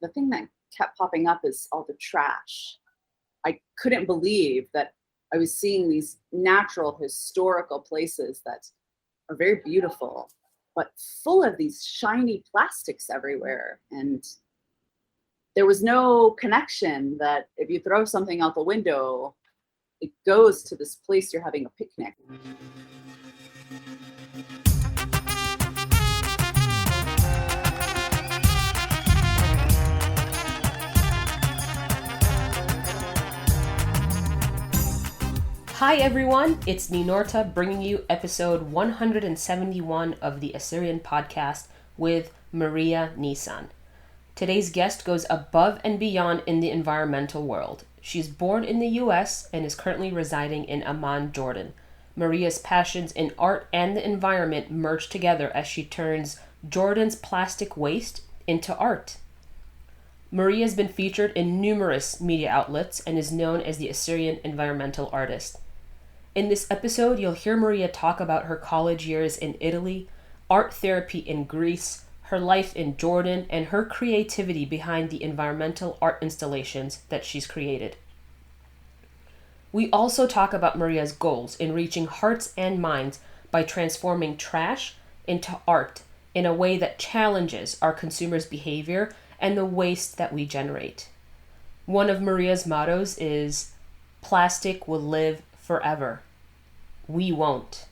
the thing that kept popping up is all the trash. I couldn't believe that I was seeing these natural historical places that are very beautiful, but full of these shiny plastics everywhere. And there was no connection that if you throw something out the window, it goes to this place you're having a picnic. Hi everyone, it's Ninorta bringing you episode 171 of the Assyrian podcast with Maria Nissan. Today's guest goes above and beyond in the environmental world. She's born in the US and is currently residing in Amman, Jordan. Maria's passions in art and the environment merge together as she turns Jordan's plastic waste into art. Maria has been featured in numerous media outlets and is known as the Assyrian Environmental Artist. In this episode, you'll hear Maria talk about her college years in Italy, art therapy in Greece, her life in Jordan, and her creativity behind the environmental art installations that she's created. We also talk about Maria's goals in reaching hearts and minds by transforming trash into art in a way that challenges our consumers' behavior and the waste that we generate. One of Maria's mottos is, "Plastic will live forever. We won't."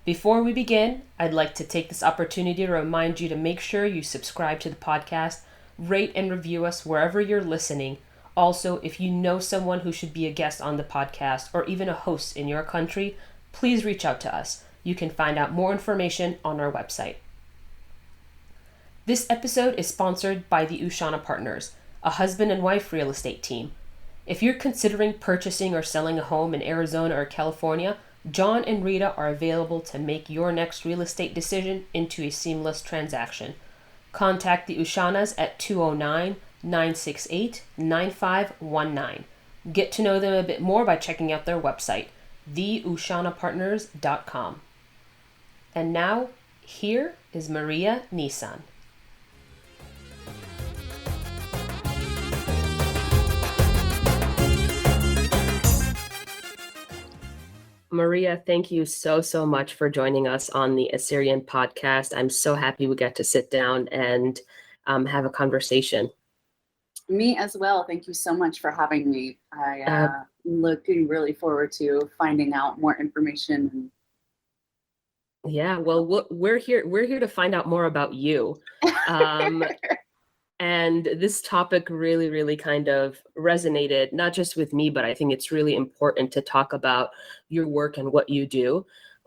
Before we begin, I'd like to take this opportunity to remind you to make sure you subscribe to the podcast, rate and review us wherever you're listening. Also, if you know someone who should be a guest on the podcast or even a host in your country, please reach out to us. You can find out more information on our website. This episode is sponsored by the Ushana Partners, a husband and wife real estate team. If you're considering purchasing or selling a home in Arizona or California, John and Rita are available to make your next real estate decision into a seamless transaction. Contact the Ushanas at 209-968-9519. Get to know them a bit more by checking out their website, theushanapartners.com. And now, here is Maria Nissan. Maria, thank you so much for joining us on the Assyrian podcast. I'm so happy we got to sit down and have a conversation. Me as well. Thank you so much for having me. I'm looking really forward to finding out more information. Yeah, well, we're here to find out more about you. And this topic really kind of resonated, not just with me, but I think it's really important to talk about your work and what you do.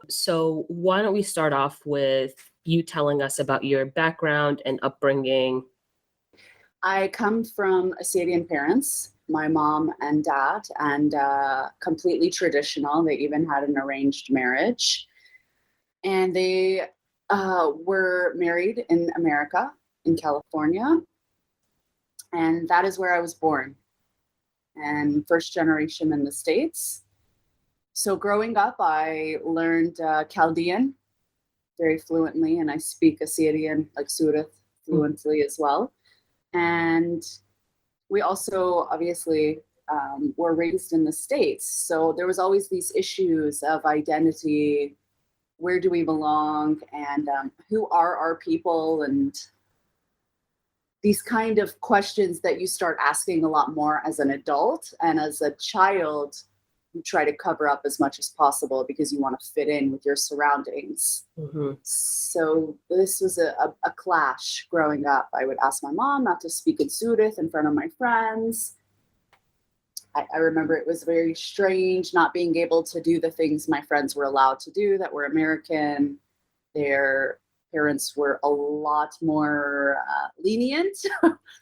So why don't we start off with you telling us about your background and upbringing? I come from Assyrian parents, my mom and dad, and completely traditional. They even had an arranged marriage. And they were married in America, in California. And that is where I was born, and first generation in the States. So growing up, I learned Chaldean very fluently, and I speak Assyrian, like Surith, fluently as well. And we also obviously were raised in the States. So there was always these issues of identity. Where do we belong? And who are our people? And these kind of questions that you start asking a lot more as an adult, and as a child, you try to cover up as much as possible because you want to fit in with your surroundings. Mm-hmm. So this was a clash growing up. I would ask my mom not to speak in Surith in front of my friends. I remember it was very strange not being able to do the things my friends were allowed to do that were American. Their parents were a lot more lenient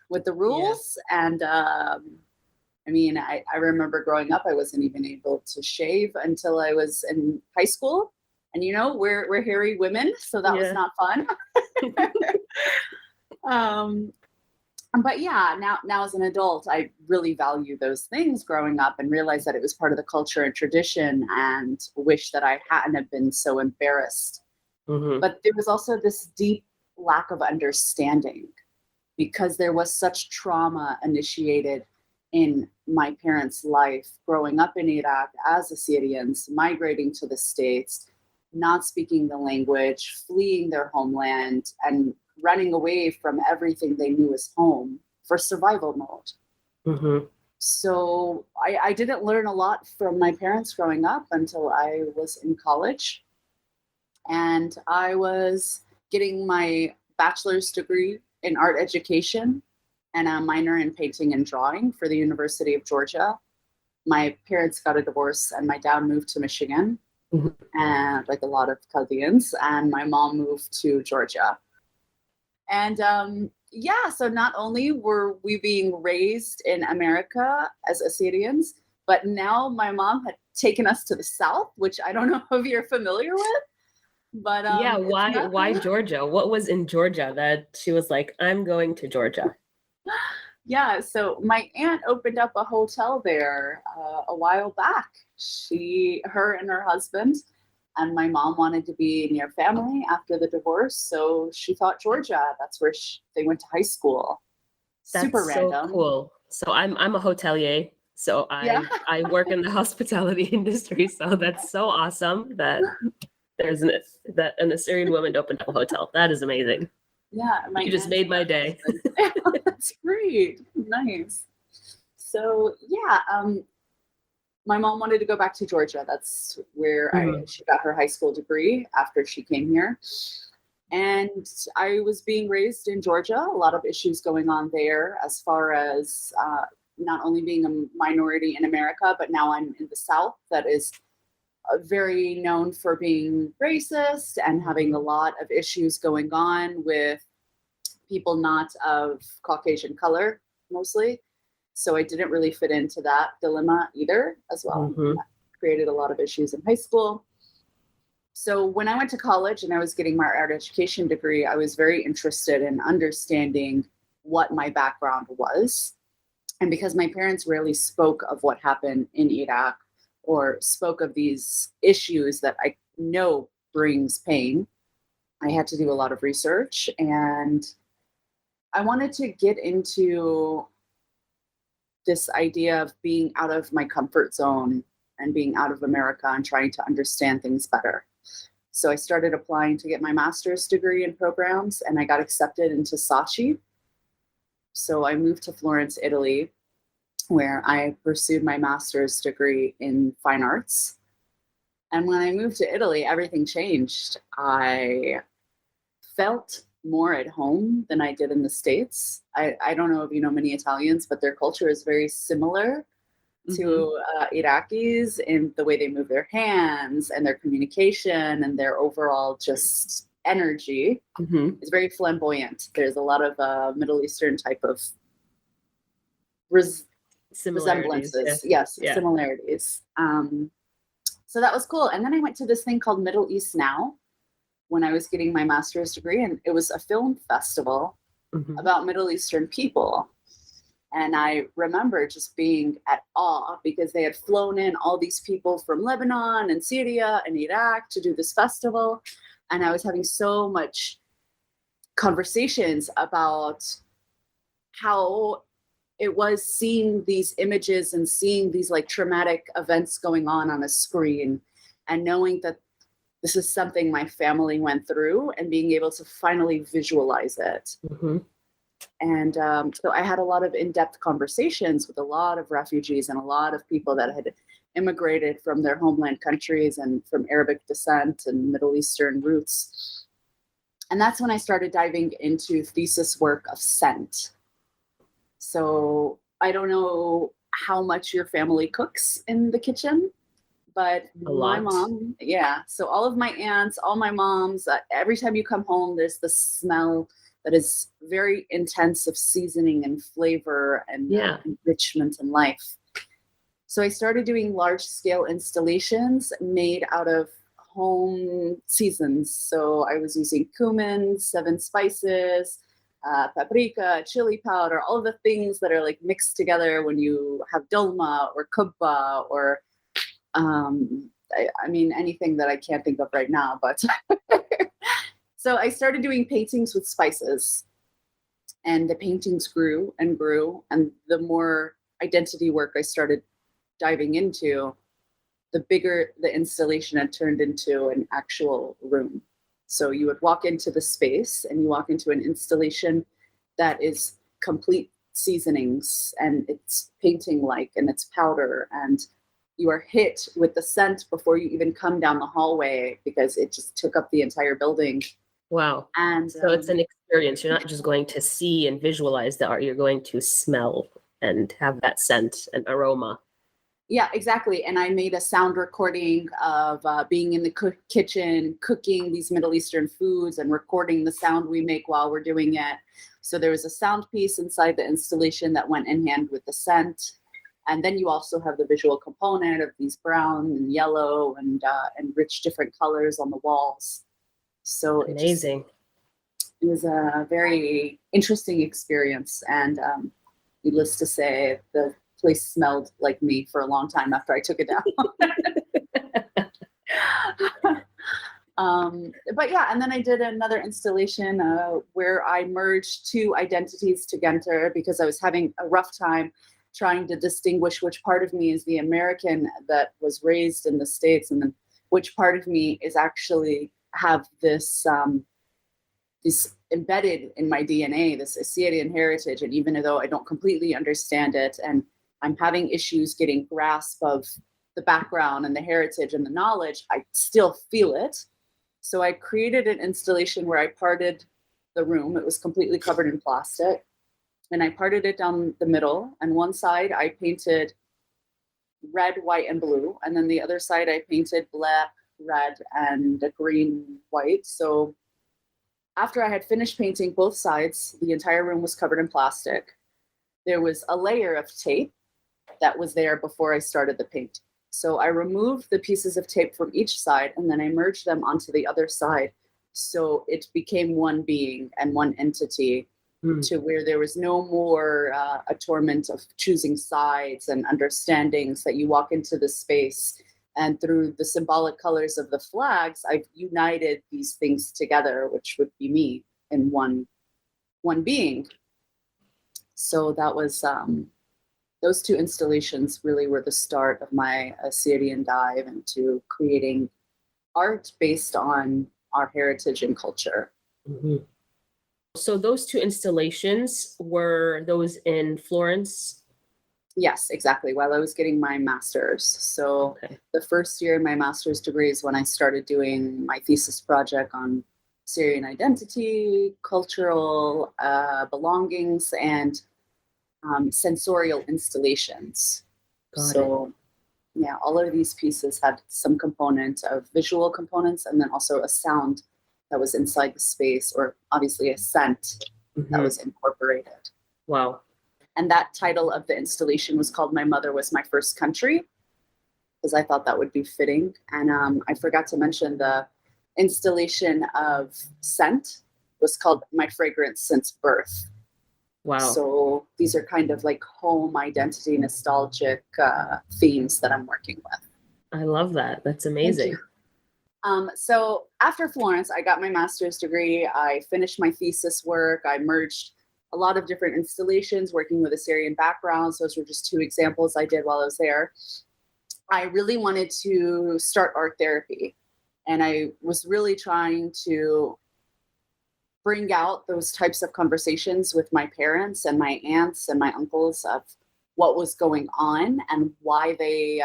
with the rules. Yeah. And I remember growing up, I wasn't even able to shave until I was in high school. And we're hairy women, so that was not fun. But yeah, now as an adult, I really value those things growing up and realized that it was part of the culture and tradition, and wish that I hadn't have been so embarrassed. Mm-hmm. But there was also this deep lack of understanding. because there was such trauma initiated in my parents' life growing up in Iraq as Assyrians, migrating to the States, not speaking the language, fleeing their homeland, and running away from everything they knew as home for survival mode. Mm-hmm. So I didn't learn a lot from my parents growing up until I was in college. And I was getting my bachelor's degree in art education and a minor in painting and drawing for the University of Georgia. My parents got a divorce and my dad moved to Michigan, and like a lot of Chaldeans, and my mom moved to Georgia. And so not only were we being raised in America as Assyrians, but now my mom had taken us to the South, which I don't know if you're familiar with. But why Georgia? What was in Georgia that she was like, I'm going to Georgia? Yeah, so my aunt opened up a hotel there a while back. Her and her husband, and my mom wanted to be near family after the divorce, so she thought Georgia. That's where they went to high school. That's super random. So cool. So I'm a hotelier. So I work in the hospitality industry. So that's so awesome that there's an Assyrian woman opened up a hotel. That is amazing. Yeah, you just made my day. That's great. Nice. So my mom wanted to go back to Georgia. That's where she got her high school degree after she came here. And I was being raised in Georgia, a lot of issues going on there as far as not only being a minority in America, but now I'm in the South that is very known for being racist and having a lot of issues going on with people not of Caucasian color, mostly. So I didn't really fit into that dilemma either as well. That created a lot of issues in high school. So when I went to college and I was getting my art education degree, I was very interested in understanding what my background was. And because my parents rarely spoke of what happened in Iraq or spoke of these issues that I know brings pain, I had to do a lot of research, and I wanted to get into this idea of being out of my comfort zone and being out of America and trying to understand things better. So I started applying to get my master's degree in programs, and I got accepted into SACI. So I moved to Florence, Italy, where I pursued my master's degree in fine arts. And when I moved to Italy, everything changed. I felt more at home than I did in the States. I don't know if you know many Italians, but their culture is very similar to Iraqis in the way they move their hands and their communication and their overall just energy. It's very flamboyant. There's a lot of Middle Eastern type of resemblances. Similarities. So that was cool. And then I went to this thing called Middle East Now when I was getting my master's degree, and it was a film festival about Middle Eastern people. And I remember just being at awe because they had flown in all these people from Lebanon and Syria and Iraq to do this festival. And I was having so much conversations about how it was seeing these images and seeing these like traumatic events going on a screen, and knowing that this is something my family went through and being able to finally visualize it. And so I had a lot of in-depth conversations with a lot of refugees and a lot of people that had immigrated from their homeland countries and from Arabic descent and Middle Eastern roots. And that's when I started diving into thesis work of scent. So I don't know how much your family cooks in the kitchen, but my mom, so all of my aunts, all my moms, every time you come home, there's the smell that is very intense of seasoning and flavor and enrichment in life. So I started doing large scale installations made out of home seasons. So I was using cumin, 7 spices, paprika, chili powder, all of the things that are like mixed together when you have dolma or kubba or I mean anything that I can't think of right now, but so I started doing paintings with spices, And the paintings grew and grew. And the more identity work I started diving into, the bigger the installation had turned into an actual room. So you would walk into the space and you walk into an installation that is complete seasonings, and it's painting like, and it's powder, and you are hit with the scent before you even come down the hallway because it just took up the entire building. Wow. And So it's an experience. You're not just going to see and visualize the art, you're going to smell and have that scent and aroma. yeah, exactly. And I made a sound recording of being in the kitchen, cooking these Middle Eastern foods and recording the sound we make while we're doing it. So there was a sound piece inside the installation that went in hand with the scent. And then you also have the visual component of these brown and yellow and rich different colors on the walls. So Amazing. It was a very interesting experience. And needless to say, the place smelled like me for a long time after I took it down. But yeah, and then I did another installation where I merged two identities together because I was having a rough time trying to distinguish which part of me is the American that was raised in the States, and then which part of me is actually have this embedded in my DNA, this Assyrian heritage. And even though I don't completely understand it, and I'm having issues getting grasp of the background and the heritage and the knowledge, I still feel it. So I created an installation where I parted the room. It was completely covered in plastic. And I parted it down the middle. And one side I painted red, white, and blue. And then the other side I painted black, red, and a green, white. So after I had finished painting both sides, the entire room was covered in plastic. There was a layer of tape that was there before I started the paint. So I removed the pieces of tape from each side and then I merged them onto the other side. So it became one being and one entity, to where there was no more a torment of choosing sides and understandings, that you walk into the space and through the symbolic colors of the flags, I've united these things together, which would be me in one being. So that was those two installations really were the start of my Assyrian dive into creating art based on our heritage and culture. Mm-hmm. So those two installations, were those in Florence? Yes, exactly. While I was getting my master's. So The first year in my master's degree is when I started doing my thesis project on Syrian identity, cultural belongings, and sensorial installations. Yeah, all of these pieces had some component of visual components and then also a sound that was inside the space, or obviously a scent that was incorporated. Wow. And that title of the installation was called My Mother Was My First Country, because I thought that would be fitting. And I forgot to mention the installation of scent was called My Fragrance Since Birth. Wow. So these are kind of like home identity, nostalgic themes that I'm working with. I love that. That's amazing. So after Florence, I got my master's degree. I finished my thesis work. I merged a lot of different installations working with Assyrian backgrounds. Those were just two examples I did while I was there. I really wanted to start art therapy. And I was really trying to bring out those types of conversations with my parents and my aunts and my uncles of what was going on and why they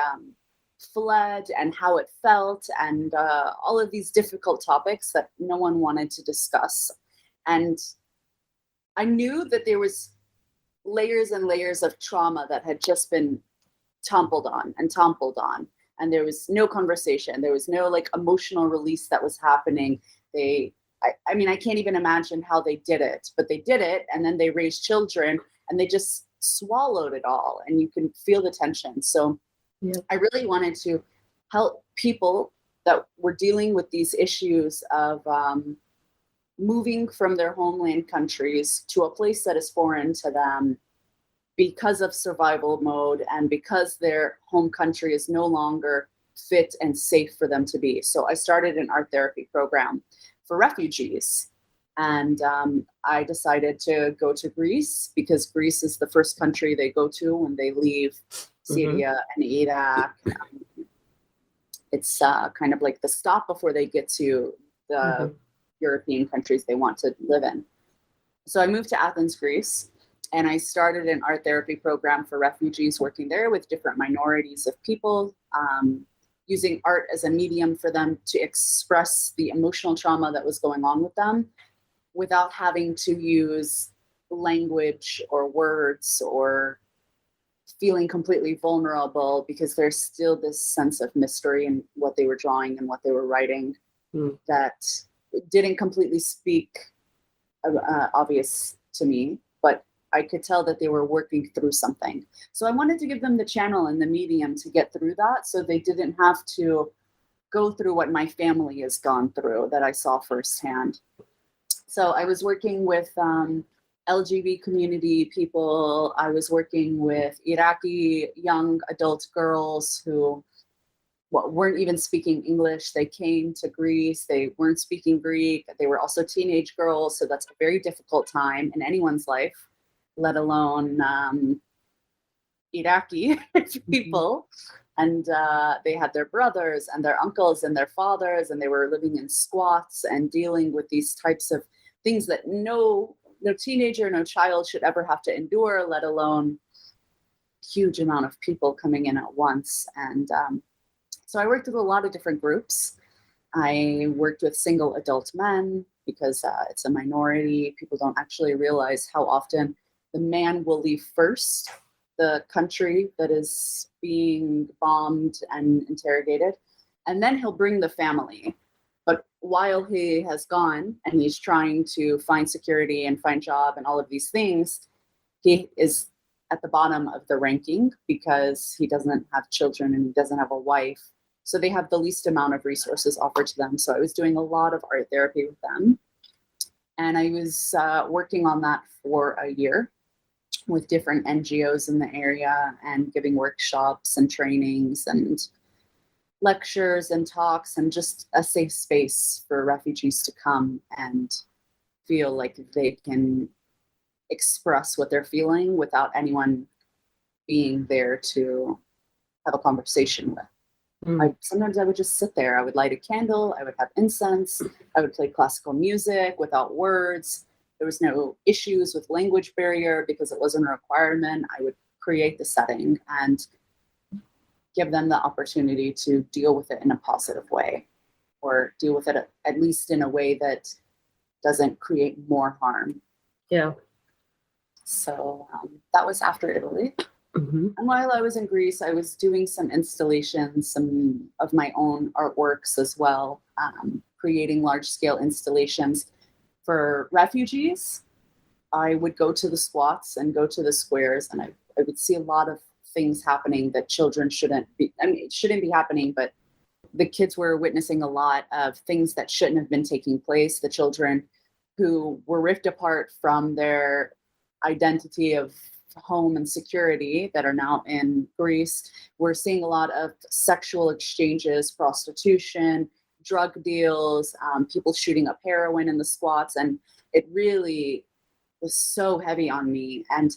fled and how it felt, and all of these difficult topics that no one wanted to discuss. And I knew that there was layers and layers of trauma that had just been toppled on, and there was no conversation. There was no like emotional release that was happening. I mean, I can't even imagine how they did it, but they did it, and then they raised children and they just swallowed it all, and you can feel the tension. So I really wanted to help people that were dealing with these issues of moving from their homeland countries to a place that is foreign to them because of survival mode and because their home country is no longer fit and safe for them to be. So I started an art therapy program for refugees. And I decided to go to Greece because Greece is the first country they go to when they leave Syria and Iraq. It's kind of like the stop before they get to the European countries they want to live in. So I moved to Athens, Greece, and I started an art therapy program for refugees working there with different minorities of people, using art as a medium for them to express the emotional trauma that was going on with them without having to use language or words or feeling completely vulnerable, because there's still this sense of mystery in what they were drawing and what they were writing that didn't completely speak obvious to me, but I could tell that they were working through something. So I wanted to give them the channel and the medium to get through that, so they didn't have to go through what my family has gone through that I saw firsthand. So I was working with LGBT community people. I was working with Iraqi young adult girls who weren't even speaking English. They came to Greece. They weren't speaking Greek. They were also teenage girls. So that's a very difficult time in anyone's life, let alone Iraqi people. And they had their brothers and their uncles and their fathers, and they were living in squats and dealing with these types of things that no teenager, no child should ever have to endure, let alone huge amount of people coming in at once. And so I worked with a lot of different groups. I worked with single adult men because it's a minority. People don't actually realize how often the man will leave first the country that is being bombed and interrogated, and then he'll bring the family. But while he has gone and he's trying to find security and find job and all of these things, he is at the bottom of the ranking because he doesn't have children and he doesn't have a wife. So they have the least amount of resources offered to them. So I was doing a lot of art therapy with them. And I was working on that for a year with different NGOs in the area and giving workshops and trainings and lectures and talks, and just a safe space for refugees to come and feel like they can express what they're feeling without anyone being there to have a conversation with. Sometimes I would just sit there. I would light a candle. I would have incense. I would play classical music without words. There was no issues with language barrier because it wasn't a requirement. I would create the setting and give them the opportunity to deal with it in a positive way, or deal with it at least in a way that doesn't create more harm. Yeah. So that was after Italy. And while I was in Greece, I was doing some installations, some of my own artworks as well, creating large-scale installations for refugees. I would go to the squats and go to the squares, and I would see a lot of things happening that children shouldn't be, it shouldn't be happening, but the kids were witnessing a lot of things that shouldn't have been taking place. The children who were ripped apart from their identity of home and security that are now in Greece. We're seeing a lot of sexual exchanges, prostitution, drug deals, people shooting up heroin in the squats. And it really was so heavy on me. And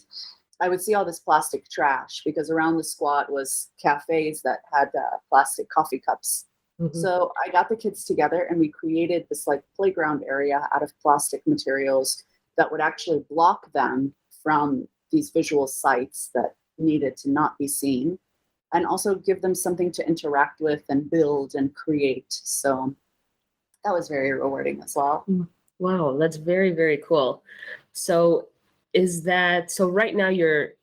I would see all this plastic trash because around the squat was cafes that had plastic coffee cups. So I got the kids together and we created this like playground area out of plastic materials that would actually block them from these visual sites that needed to not be seen, and also give them something to interact with and build and create. So that was very rewarding as well. Wow, that's very, very cool. So right now you're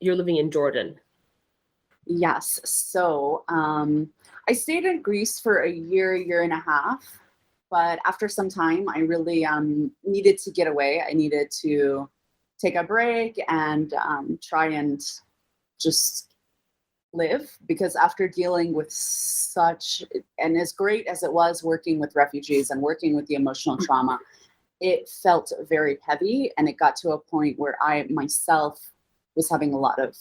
living in Jordan? Yes. So I stayed in Greece for a year and a half, but after some time I really needed to get away. I needed to take a break and try and just live, because after dealing with such, and as great as it was working with refugees and working with the emotional trauma, it felt very heavy, and it got to a point where I myself was having a lot of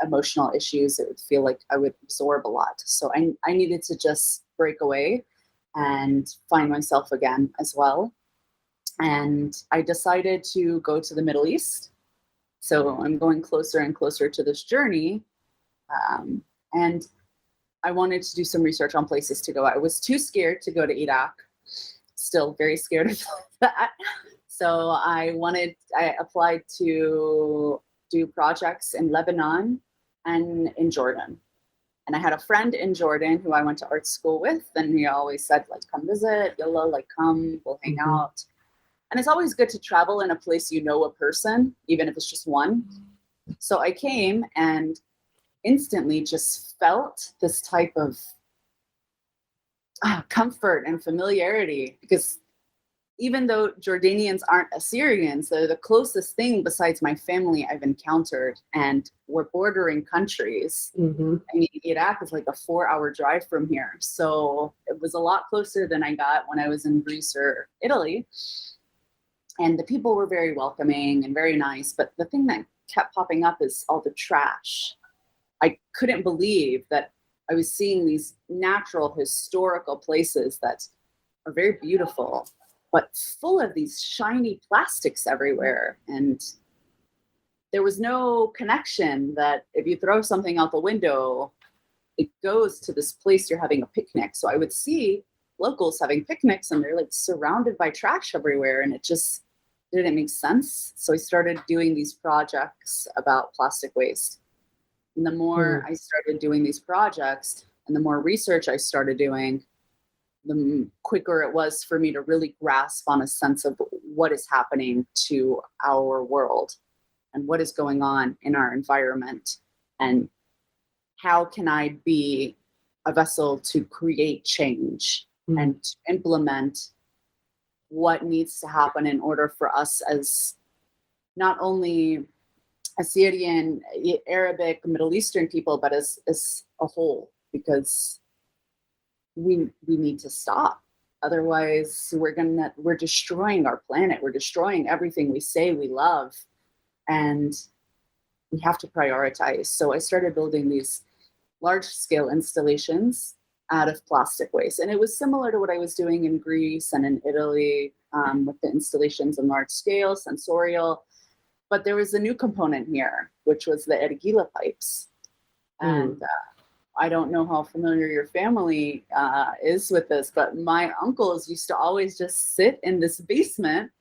emotional issues. It would feel like I would absorb a lot. So I needed to just break away and find myself again as well. And I decided to go to the Middle East. So I'm going closer and closer to this journey. And I wanted to do some research on places to go. I was too scared to go to Iraq, still very scared of that. So I applied to do projects in Lebanon and in Jordan. And I had a friend in Jordan who I went to art school with, and he always said, like, come visit, yalla, like, come, we'll hang out. And it's always good to travel in a place you know a person, even if it's just one. So I came and instantly just felt this type of comfort and familiarity, because even though Jordanians aren't Assyrians, they're the closest thing besides my family I've encountered, and we're bordering countries. I mean, Iraq is like a 4-hour drive from here. So it was a lot closer than I got when I was in Greece or Italy. And the people were very welcoming and very nice. But the thing that kept popping up is all the trash. I couldn't believe that I was seeing these natural, historical places that are very beautiful, but full of these shiny plastics everywhere. And there was no connection that if you throw something out the window, it goes to this place you're having a picnic. So I would see locals having picnics and they're like surrounded by trash everywhere, and it just didn't make sense. So I started doing these projects about plastic waste. And the more I started doing these projects and the more research I started doing, the quicker it was for me to really grasp on a sense of what is happening to our world and what is going on in our environment, and how can I be a vessel to create change and to implement what needs to happen in order for us as not only Assyrian, Arabic, Middle Eastern people, but as a whole, because we need to stop. Otherwise, we're destroying our planet. We're destroying everything we say we love, and we have to prioritize. So I started building these large-scale installations out of plastic waste, and it was similar to what I was doing in Greece and in Italy with the installations on large scale, sensorial. But there was a new component here, which was the ergila pipes. And I don't know how familiar your family is with this, but my uncles used to always just sit in this basement.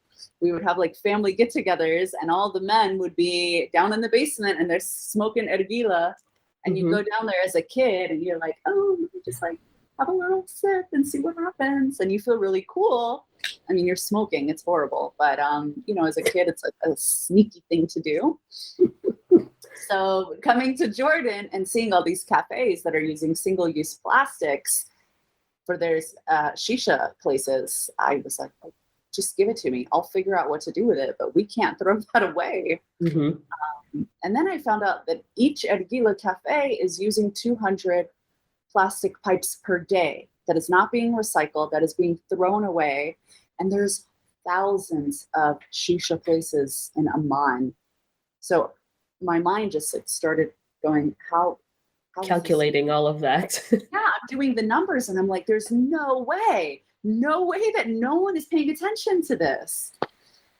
We would have like family get-togethers, and all the men would be down in the basement and they're smoking ergila. And you go down there as a kid and you're like, oh, let me just like have a little sip and see what happens. And you feel really cool. I mean, you're smoking, it's horrible. But, as a kid, it's a sneaky thing to do. So coming to Jordan and seeing all these cafes that are using single-use plastics for their shisha places, I was like, oh, just give it to me. I'll figure out what to do with it, but we can't throw that away. And then I found out that each ergila cafe is using 200 plastic pipes per day that is not being recycled, that is being thrown away. And there's thousands of shisha places in Amman. So my mind just started going, how calculating all of that. Yeah, I'm doing the numbers and I'm like, there's no way that no one is paying attention to this.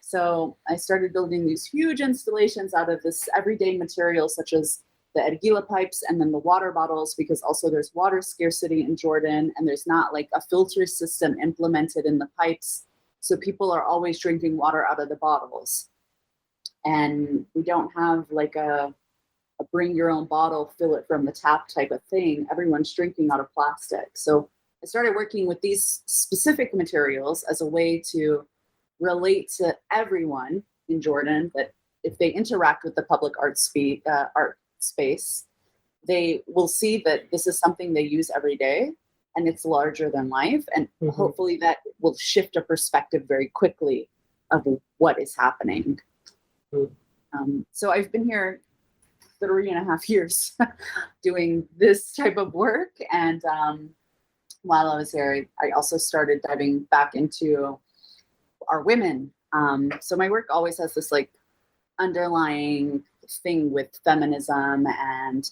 So I started building these huge installations out of this everyday material, such as the ergila pipes and then the water bottles, because also there's water scarcity in Jordan and there's not like a filter system implemented in the pipes. So people are always drinking water out of the bottles. And we don't have like a bring your own bottle, fill it from the tap type of thing. Everyone's drinking out of plastic. So I started working with these specific materials as a way to relate to everyone in Jordan, that if they interact with the public art space, they will see that this is something they use every day and it's larger than life. And hopefully that will shift a perspective very quickly of what is happening. So I've been here 3.5 years doing this type of work. And while I was here, I also started diving back into our women. So my work always has this like underlying thing with feminism and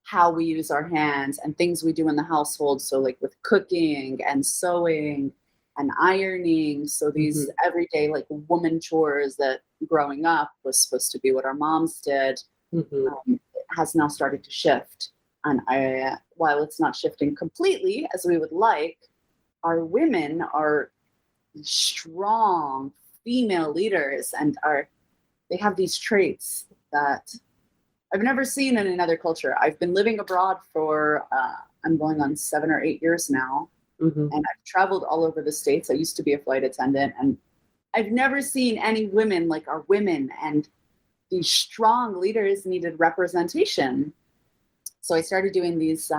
how we use our hands and things we do in the household. So like with cooking and sewing and ironing. So these everyday like woman chores that growing up was supposed to be what our moms did, it has now started to shift. And while it's not shifting completely as we would like, our women are strong female leaders and they have these traits that I've never seen in another culture. I've been living abroad for I'm going on 7 or 8 years now, and I've traveled all over the States. I used to be a flight attendant, and I've never seen any women like our women, and these strong leaders needed representation. So I started doing these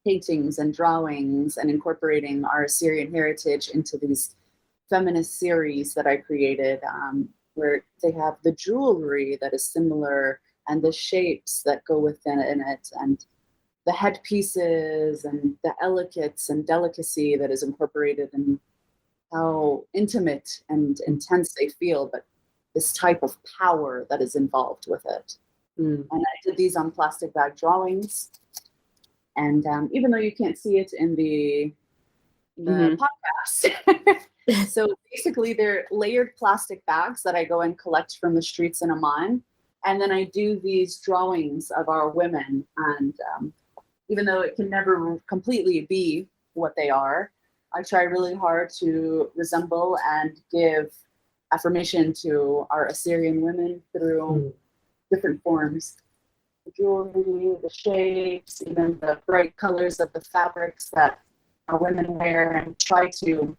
paintings and drawings and incorporating our Assyrian heritage into these feminist series that I created, where they have the jewelry that is similar and the shapes that go within it, and the headpieces and the etiquettes and delicacy that is incorporated, and how intimate and intense they feel, but this type of power that is involved with it. And I did these on plastic bag drawings. And even though you can't see it in the podcast, so basically they're layered plastic bags that I go and collect from the streets in Amman. And then I do these drawings of our women. And even though it can never completely be what they are, I try really hard to resemble and give affirmation to our Assyrian women through different forms. The jewelry, the shapes, even the bright colors of the fabrics that our women wear, and try to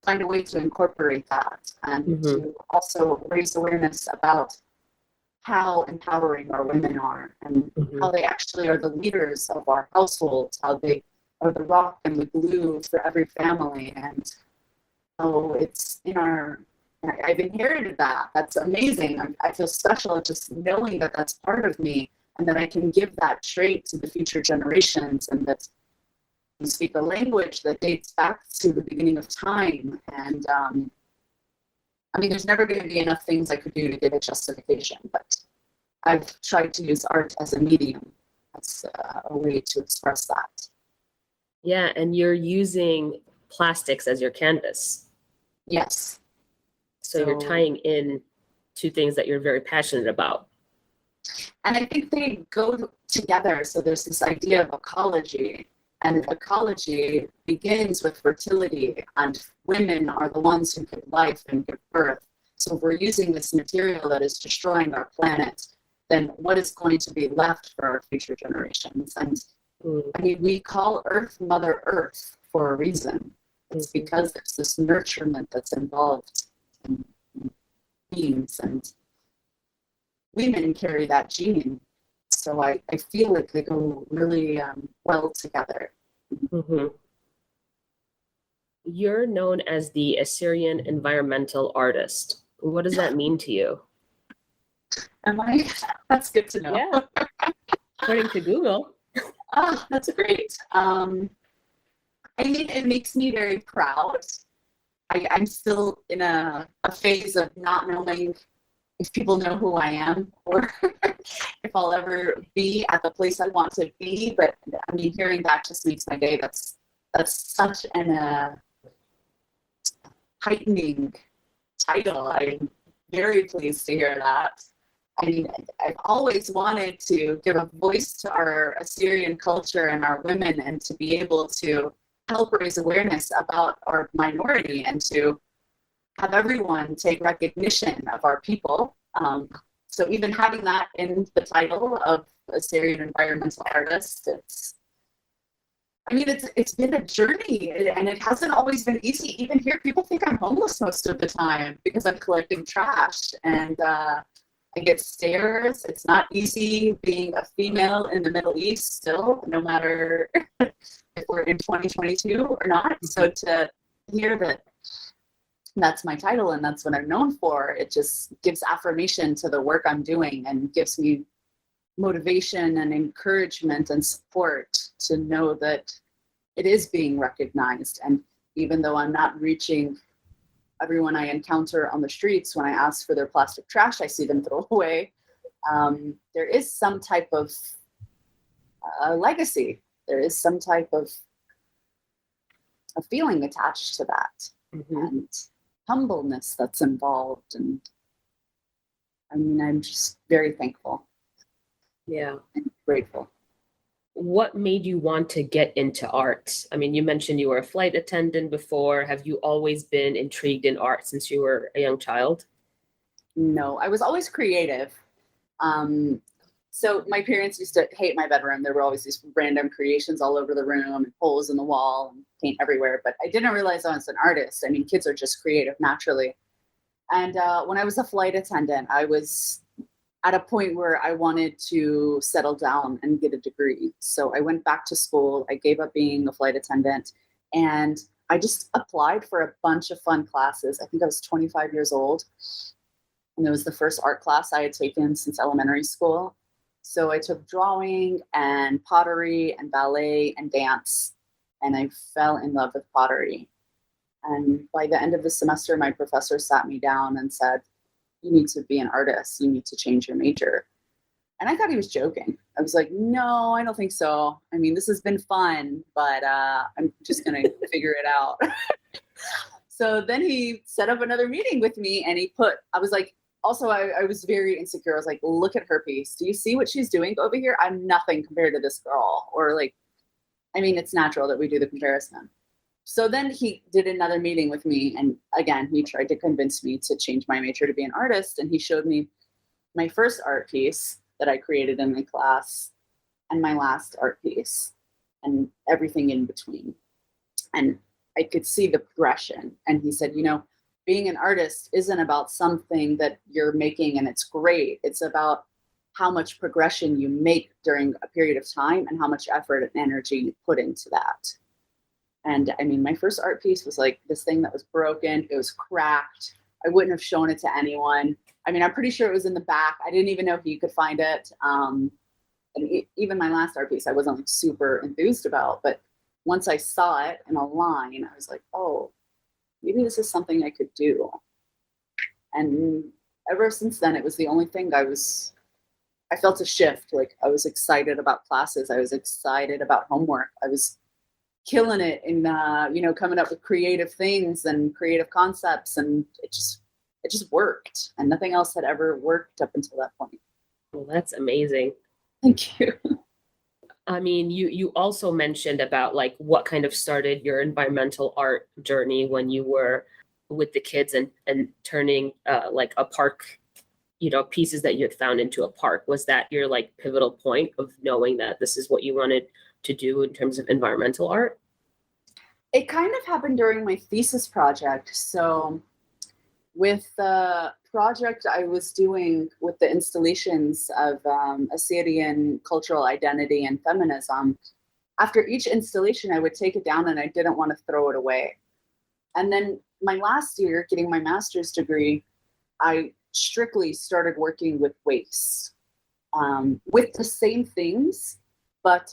find a way to incorporate that and to also raise awareness about how empowering our women are, and how they actually are the leaders of our households, how they are the rock and the glue for every family. And so it's in I've inherited that. That's amazing. I feel special just knowing that that's part of me, and that I can give that trait to the future generations, and that we speak a language that dates back to the beginning of time. And I mean, there's never going to be enough things I could do to give it justification, but I've tried to use art as a medium, as a way to express that. Yeah, and you're using plastics as your canvas. Yes. So you're tying in two things that you're very passionate about. And I think they go together. So there's this idea of ecology, and ecology begins with fertility, and women are the ones who give life and give birth. So if we're using this material that is destroying our planet, then what is going to be left for our future generations? And I mean, we call Earth Mother Earth for a reason. It's because there's this nurturement that's involved in beings, and women carry that gene. So I feel like they go really well together. You're known as the Assyrian Environmental Artist. What does that mean to you? Am I? That's good to know. Yeah. According to Google. Oh, that's great. I mean, it makes me very proud. I'm still in a phase of not knowing if people know who I am, or if I'll ever be at the place I want to be. But I mean, hearing that just makes my day. That's such an heightening title. I'm very pleased to hear that. I mean, I've always wanted to give a voice to our Assyrian culture and our women, and to be able to help raise awareness about our minority, and to have everyone take recognition of our people. So even having that in the title of Assyrian Environmental Artist, it's been a journey, and it hasn't always been easy. Even here, people think I'm homeless most of the time because I'm collecting trash, and I get stares. It's not easy being a female in the Middle East still, no matter if we're in 2022 or not. So to hear that that's my title and that's what I'm known for, it just gives affirmation to the work I'm doing, and gives me motivation and encouragement and support to know that it is being recognized. And even though I'm not reaching everyone I encounter on the streets, when I ask for their plastic trash I see them throw away, there is some type of legacy. There is some type of a feeling attached to that, and humbleness that's involved. And I mean, I'm just very thankful. Yeah. And grateful. What made you want to get into art? I mean, you mentioned you were a flight attendant before. Have you always been intrigued in art since you were a young child? No, I was always creative. So my parents used to hate my bedroom. There were always these random creations all over the room and holes in the wall and paint everywhere. But I didn't realize I was an artist. I mean, kids are just creative naturally. And when I was a flight attendant, I was at a point where I wanted to settle down and get a degree. So I went back to school. I gave up being a flight attendant, and I just applied for a bunch of fun classes. I think I was 25 years old, and it was the first art class I had taken since elementary school. So I took drawing and pottery and ballet and dance, and I fell in love with pottery. And by the end of the semester, my professor sat me down and said, "You need to be an artist. You need to change your major." And I thought he was joking. I was like, "No, I don't think so. I mean, this has been fun, but I'm just going to figure it out." So then he set up another meeting with me, and I was like, also, I was very insecure. I was like, "Look at her piece. Do you see what she's doing over here? I'm nothing compared to this girl." Or like, I mean, it's natural that we do the comparison. So then he did another meeting with me. And again, he tried to convince me to change my major to be an artist. And he showed me my first art piece that I created in the class and my last art piece and everything in between. And I could see the progression. And he said, being an artist isn't about something that you're making and it's great. It's about how much progression you make during a period of time and how much effort and energy you put into that. And I mean, my first art piece was like this thing that was broken. It was cracked. I wouldn't have shown it to anyone. I mean, I'm pretty sure it was in the back. I didn't even know if you could find it. And even my last art piece, I wasn't like super enthused about. But once I saw it in a line, I was like, oh, maybe this is something I could do. And ever since then, it was the only thing I felt a shift. Like I was excited about classes. I was excited about homework. I was killing it in coming up with creative things and creative concepts, and it just worked, and nothing else had ever worked up until that point. Well, that's amazing. Thank you. I mean, you also mentioned about like what kind of started your environmental art journey when you were with the kids and turning like a park, pieces that you had found into a park. Was that your like pivotal point of knowing that this is what you wanted to do in terms of environmental art? It kind of happened during my thesis project. So with the project I was doing with the installations of Assyrian cultural identity and feminism, after each installation, I would take it down and I didn't want to throw it away. And then my last year, getting my master's degree, I strictly started working with waste, with the same things, but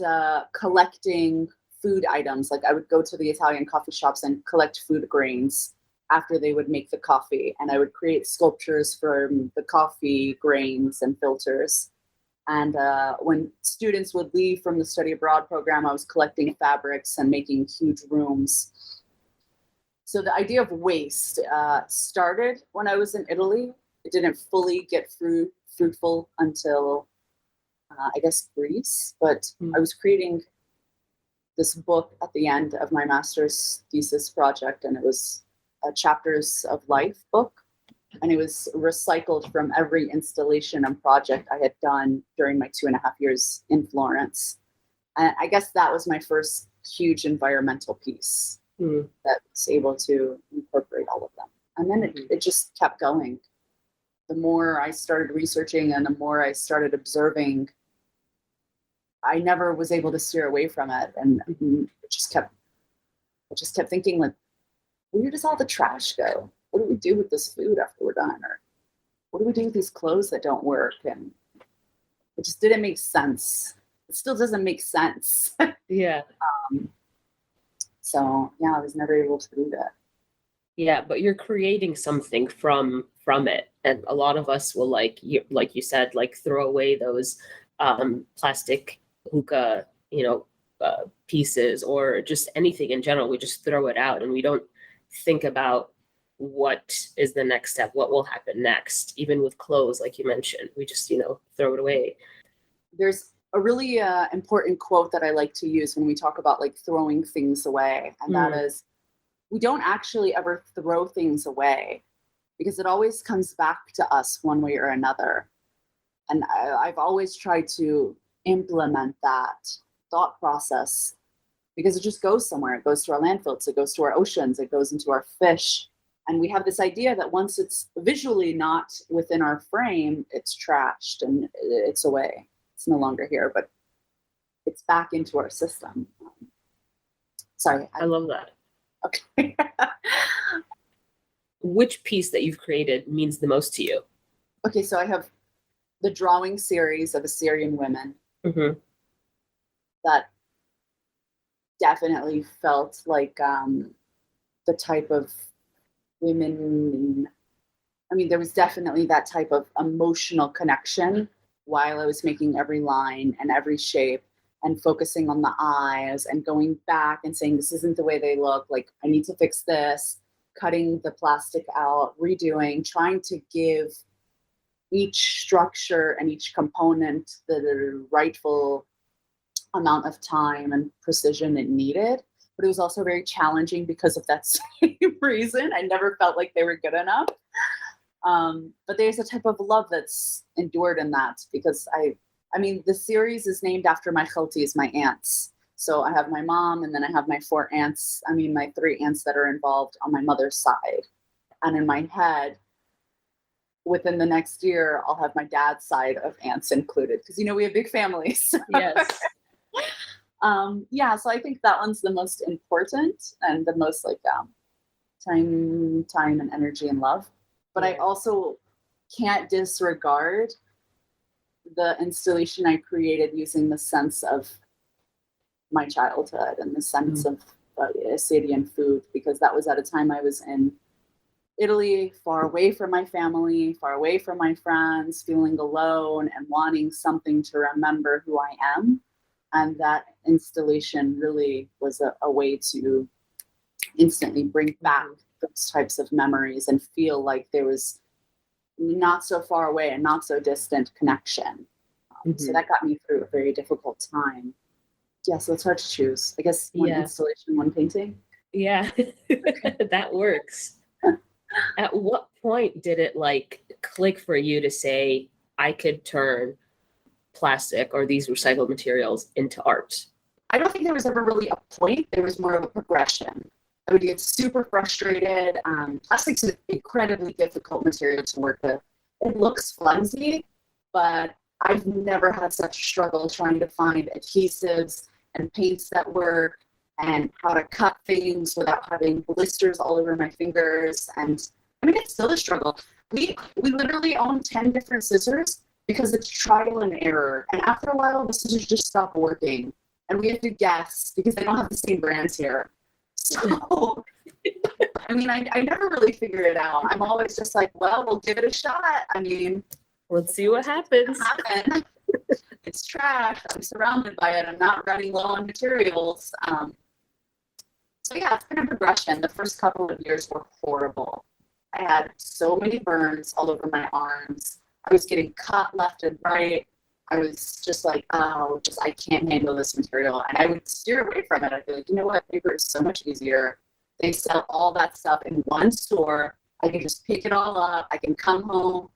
collecting food items. Like I would go to the Italian coffee shops and collect food grains after they would make the coffee. And I would create sculptures from the coffee grains and filters. And when students would leave from the study abroad program, I was collecting fabrics and making huge rooms. So the idea of waste started when I was in Italy. It didn't fully get fruitful until I guess Greece, but I was creating this book at the end of my master's thesis project, and it was a Chapters of Life book, and it was recycled from every installation and project I had done during my 2.5 years in Florence. And I guess that was my first huge environmental piece that was able to incorporate all of them. And then it just kept going. The more I started researching and the more I started observing, I never was able to steer away from it. And I just kept thinking, like, where does all the trash go? What do we do with this food after we're done? Or what do we do with these clothes that don't work? And it just didn't make sense. It still doesn't make sense. Yeah. So yeah, I was never able to do that. Yeah, but you're creating something from it, and a lot of us will like you said, like throw away those plastic hookah, pieces or just anything in general. We just throw it out and we don't think about what is the next step, what will happen next. Even with clothes, like you mentioned, we just, throw it away. There's a really important quote that I like to use when we talk about like throwing things away. And that is, we don't actually ever throw things away because it always comes back to us one way or another. And I've always tried to implement that thought process because it just goes somewhere. It goes to our landfills, it goes to our oceans, it goes into our fish. And we have this idea that once it's visually not within our frame, it's trashed and it's away. It's no longer here, but it's back into our system. Sorry. I love that. Okay. Which piece that you've created means the most to you? Okay, so I have the drawing series of Assyrian women that definitely felt like the type of women. I mean, there was definitely that type of emotional connection while I was making every line and every shape and focusing on the eyes and going back and saying, this isn't the way they look. Like, I need to fix this, cutting the plastic out, redoing, trying to give each structure and each component the rightful amount of time and precision it needed. But it was also very challenging because of that same reason. I never felt like they were good enough. But there's a type of love that's endured in that because I mean, the series is named after my khaltis, my aunts. So I have my mom and then I have my four aunts. I mean, my three aunts that are involved on my mother's side. And in my head, within the next year, I'll have my dad's side of aunts included because, we have big families. Yes. So I think that one's the most important and the most like time and energy and love. But I also can't disregard the installation I created using the sense of my childhood and the sense of Assyrian food, because that was at a time I was in Italy, far away from my family, far away from my friends, feeling alone and wanting something to remember who I am. And that installation really was a way to instantly bring back those types of memories and feel like there was not so far away and not so distant connection. So that got me through a very difficult time. Yeah, so it's hard to choose. I guess one installation, one painting. Yeah, that works. At what point did it click for you to say, I could turn plastic or these recycled materials into art? I don't think there was ever really a point. There was more of a progression. I would get super frustrated. Plastic's an incredibly difficult material to work with. It looks flimsy, but I've never had such a struggle trying to find adhesives and paints that work and how to cut things without having blisters all over my fingers. And I mean, it's still a struggle. We literally own 10 different scissors because it's trial and error. And after a while, the scissors just stop working. And we have to guess because they don't have the same brands here. So, I mean, I never really figure it out. I'm always just like, well, we'll give it a shot. I mean, let's see what happens. It's trash. I'm surrounded by it. I'm not running low on materials. So yeah, it's been a progression. The first couple of years were horrible. I had so many burns all over my arms. I was getting cut left and right. I was just like, I can't handle this material. And I would steer away from it. I'd be like, you know what? Paper is so much easier. They sell all that stuff in one store. I can just pick it all up. I can come home,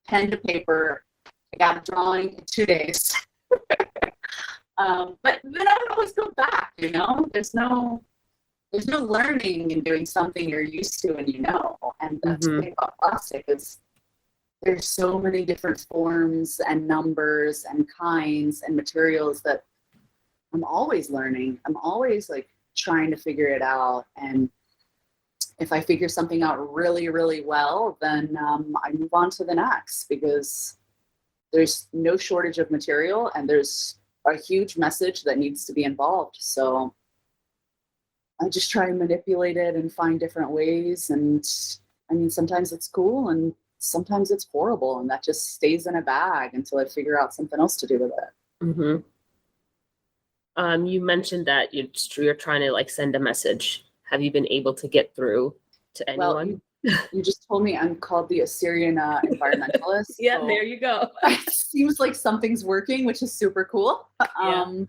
pen to paper. I got a drawing in 2 days. But then I would always go back, There's no learning in doing something you're used to and And that's the thing about plastic is there's so many different forms and numbers and kinds and materials that I'm always learning. I'm always trying to figure it out. And if I figure something out really, really well, then I move on to the next because there's no shortage of material and there's a huge message that needs to be involved. So I just try and manipulate it and find different ways. And I mean, sometimes it's cool and sometimes it's horrible, and that just stays in a bag until I figure out something else to do with it. You mentioned that you're trying to like send a message. Have you been able to get through to Well, anyone? you just told me I'm called the Assyrian Environmentalist. Yeah, So there you go. it seems like something's working, which is super cool. Yeah.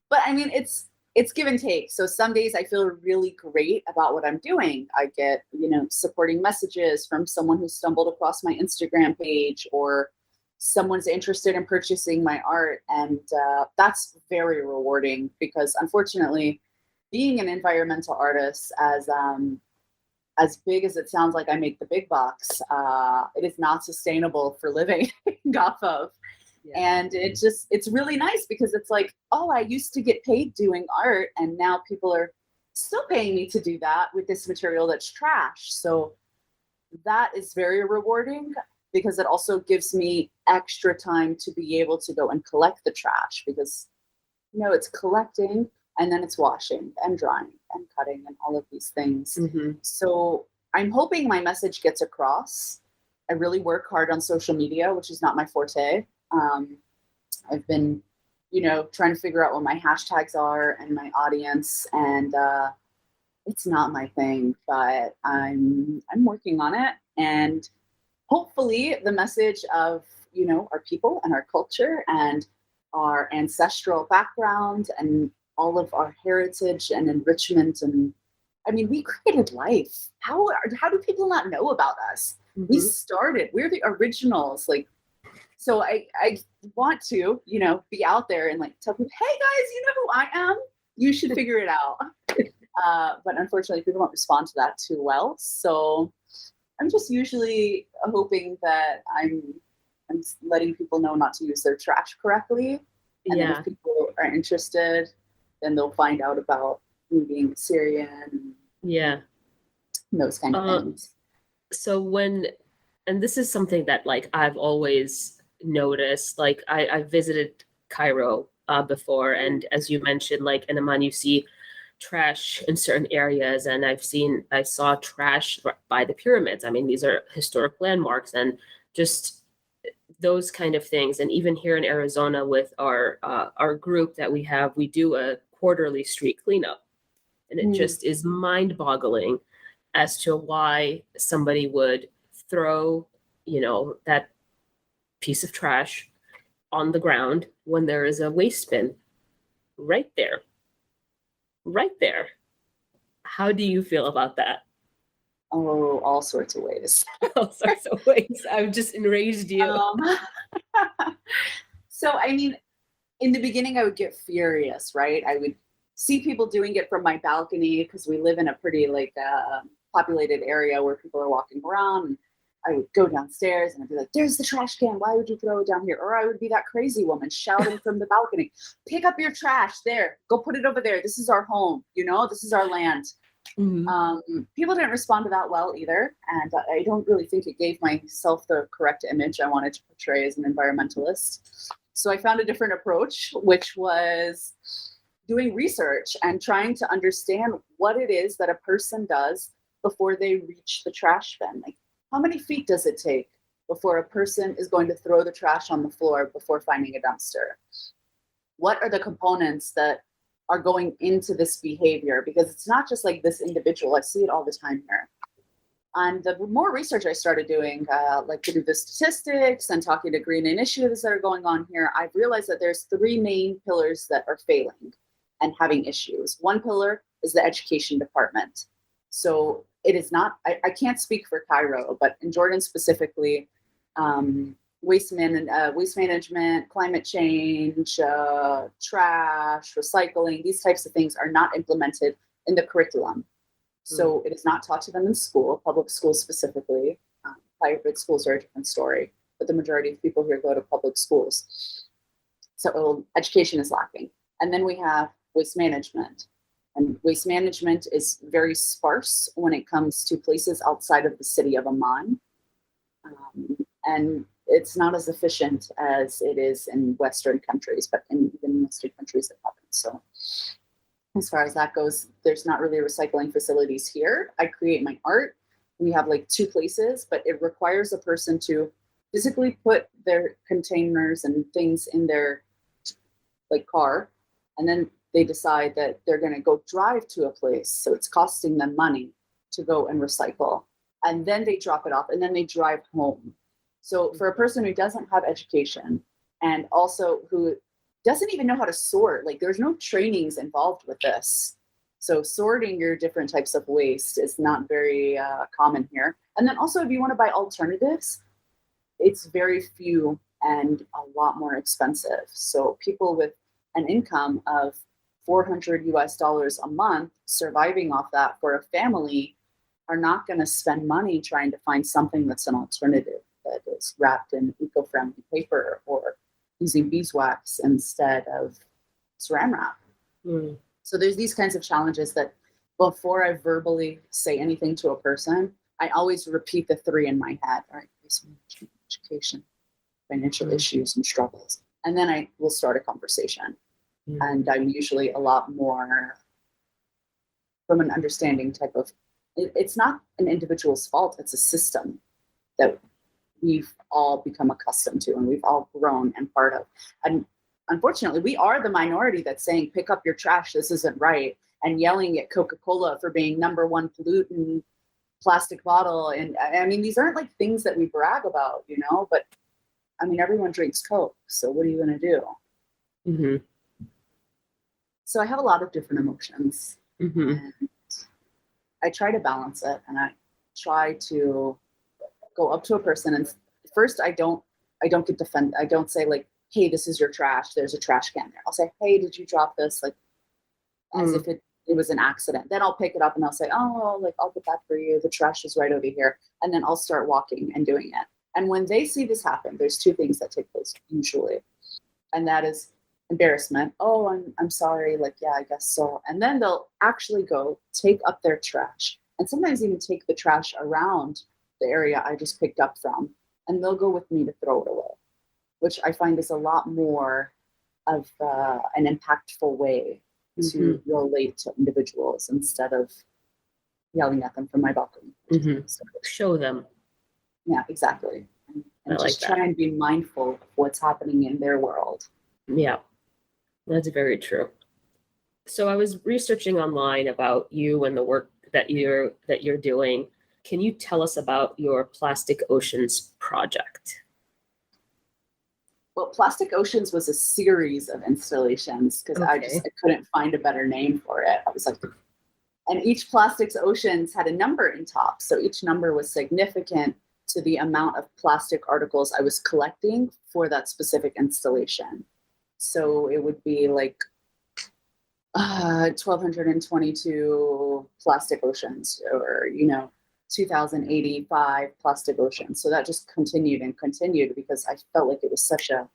But I mean, it's give and take. So some days I feel really great about what I'm doing. I get, supporting messages from someone who stumbled across my Instagram page, or someone's interested in purchasing my art. And that's very rewarding, because unfortunately, being an environmental artist, as big as it sounds like I make the big bucks, it is not sustainable for living off of. Yeah. And it's really nice, because it's like, oh, I used to get paid doing art, and now people are still paying me to do that with this material that's trash. So that is very rewarding, because it also gives me extra time to be able to go and collect the trash, because it's collecting, and then it's washing and drying and cutting and all of these things. Mm-hmm. So I'm hoping my message gets across. I really work hard on social media, which is not my forte. I've been, trying to figure out what my hashtags are and my audience, and it's not my thing, but I'm working on it. And hopefully the message of, our people and our culture and our ancestral background and all of our heritage and enrichment. And I mean, we created life. How do people not know about us? Mm-hmm. We're the originals. Like, so I want to, be out there and like tell people, hey guys, you know who I am? You should figure it out. But unfortunately, people don't respond to that too well. So I'm just usually hoping that I'm letting people know not to use their trash correctly. And then if people are interested, then they'll find out about me being Assyrian. Yeah. And those kind of things. So and this is something that like I've always noticed, like I visited Cairo before, and as you mentioned, like in Amman, you see trash in certain areas, and I saw trash by the pyramids. I mean, these are historic landmarks, and just those kind of things. And even here in Arizona with our group that we do a quarterly street cleanup, and it just is mind-boggling as to why somebody would throw, that piece of trash on the ground when there is a waste bin right there. Right there. How do you feel about that? Oh, all sorts of ways. All sorts of ways. I've just enraged you. So, I mean, in the beginning, I would get furious, right? I would see people doing it from my balcony, because we live in a pretty populated area where people are walking around. And I would go downstairs and I'd be like, there's the trash can. Why would you throw it down here? Or I would be that crazy woman shouting from the balcony, pick up your trash there, go put it over there. This is our home. This is our land. Mm-hmm. People didn't respond to that well either. And I don't really think it gave myself the correct image I wanted to portray as an environmentalist. So I found a different approach, which was doing research and trying to understand what it is that a person does before they reach the trash bin. Like, how many feet does it take before a person is going to throw the trash on the floor before finding a dumpster? What are the components that are going into this behavior? Because it's not just like this individual. I see it all the time here. And the more research I started doing, like through the statistics and talking to green initiatives that are going on here, I've realized that there's three main pillars that are failing and having issues. One pillar is the education department. So it is not, I can't speak for Cairo, but in Jordan specifically, waste management, climate change, trash, recycling, these types of things are not implemented in the curriculum. So it is not taught to them in school, public schools specifically. Private schools are a different story, but the majority of people here go to public schools. So education is lacking. And then we have waste management. And waste management is very sparse when it comes to places outside of the city of Amman. And it's not as efficient as it is in Western countries, but even in Western countries it happens. So as far as that goes, there's not really recycling facilities here. I create my art. We have like 2 places, but it requires a person to physically put their containers and things in their like car And then they decide that they're going to go drive to a place. So it's costing them money to go and recycle. And then they drop it off and then they drive home. So for a person who doesn't have education and also who doesn't even know how to sort, like there's no trainings involved with this. So sorting your different types of waste is not very common here. And then also if you want to buy alternatives, it's very few and a lot more expensive. So people with an income of $400 a month surviving off that for a family are not going to spend money trying to find something that's an alternative that is wrapped in eco-friendly paper or using beeswax instead of saran wrap. Mm. So there's these kinds of challenges that before I verbally say anything to a person, I always repeat the three in my head. All right, education, financial issues and struggles. And then I will start a conversation. And I'm usually a lot more from an understanding type of, it's not an individual's fault, it's a system that we've all become accustomed to and we've all grown and part of. And unfortunately, we are the minority that's saying, pick up your trash, this isn't right, and yelling at Coca-Cola for being number one pollutant, plastic bottle. And I mean, these aren't like things that we brag about, you know, but I mean, everyone drinks Coke, so what are you going to do? Mm-hmm. So I have a lot of different emotions. Mm-hmm. And I try to balance it, and I try to go up to a person, and first I don't get defended. I don't say like, hey, this is your trash, there's a trash can there. I'll say, hey, did you drop this? Like as if it was an accident. Then I'll pick it up and I'll say, oh, well, like I'll get that for you. The trash is right over here. And then I'll start walking and doing it. And when they see this happen, there's two things that take place usually. And that is embarrassment. Oh, I'm sorry. Like, yeah, I guess so. And then they'll actually go take up their trash and sometimes even take the trash around the area I just picked up from, and they'll go with me to throw it away, which I find is a lot more of an impactful way to relate to individuals instead of yelling at them from my balcony. So, show them. Yeah, exactly. And I just like that. try and be mindful of what's happening in their world. Yeah, that's very true. So I was researching online about you and the work that you're doing. Can you tell us about your Plastic Oceans project? Well, Plastic Oceans was a series of installations because I couldn't find a better name for it. I was like, and each Plastic Oceans had a number in top. So each number was significant to the amount of plastic articles I was collecting for that specific installation. So it would be like 1,222 plastic oceans, or, 2,085 plastic oceans. So that just continued and continued because I felt like it was such a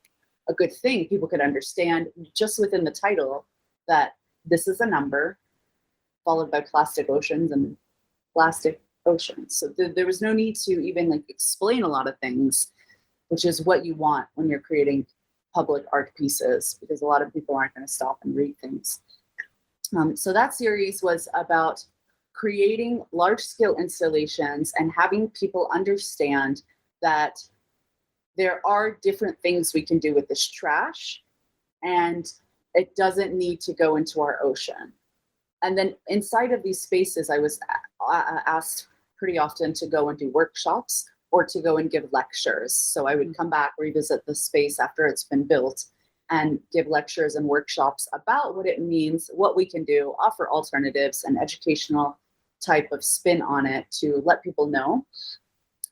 good thing. People could understand just within the title that this is a number followed by plastic oceans and plastic oceans. So there was no need to even like explain a lot of things, which is what you want when you're creating public art pieces, because a lot of people aren't going to stop and read things. So that series was about creating large-scale installations and having people understand that there are different things we can do with this trash, and it doesn't need to go into our ocean. And then inside of these spaces, I was asked pretty often to go and do workshops or to go and give lectures. So I would come back, revisit the space after it's been built, and give lectures and workshops about what it means, what we can do, offer alternatives and educational type of spin on it to let people know.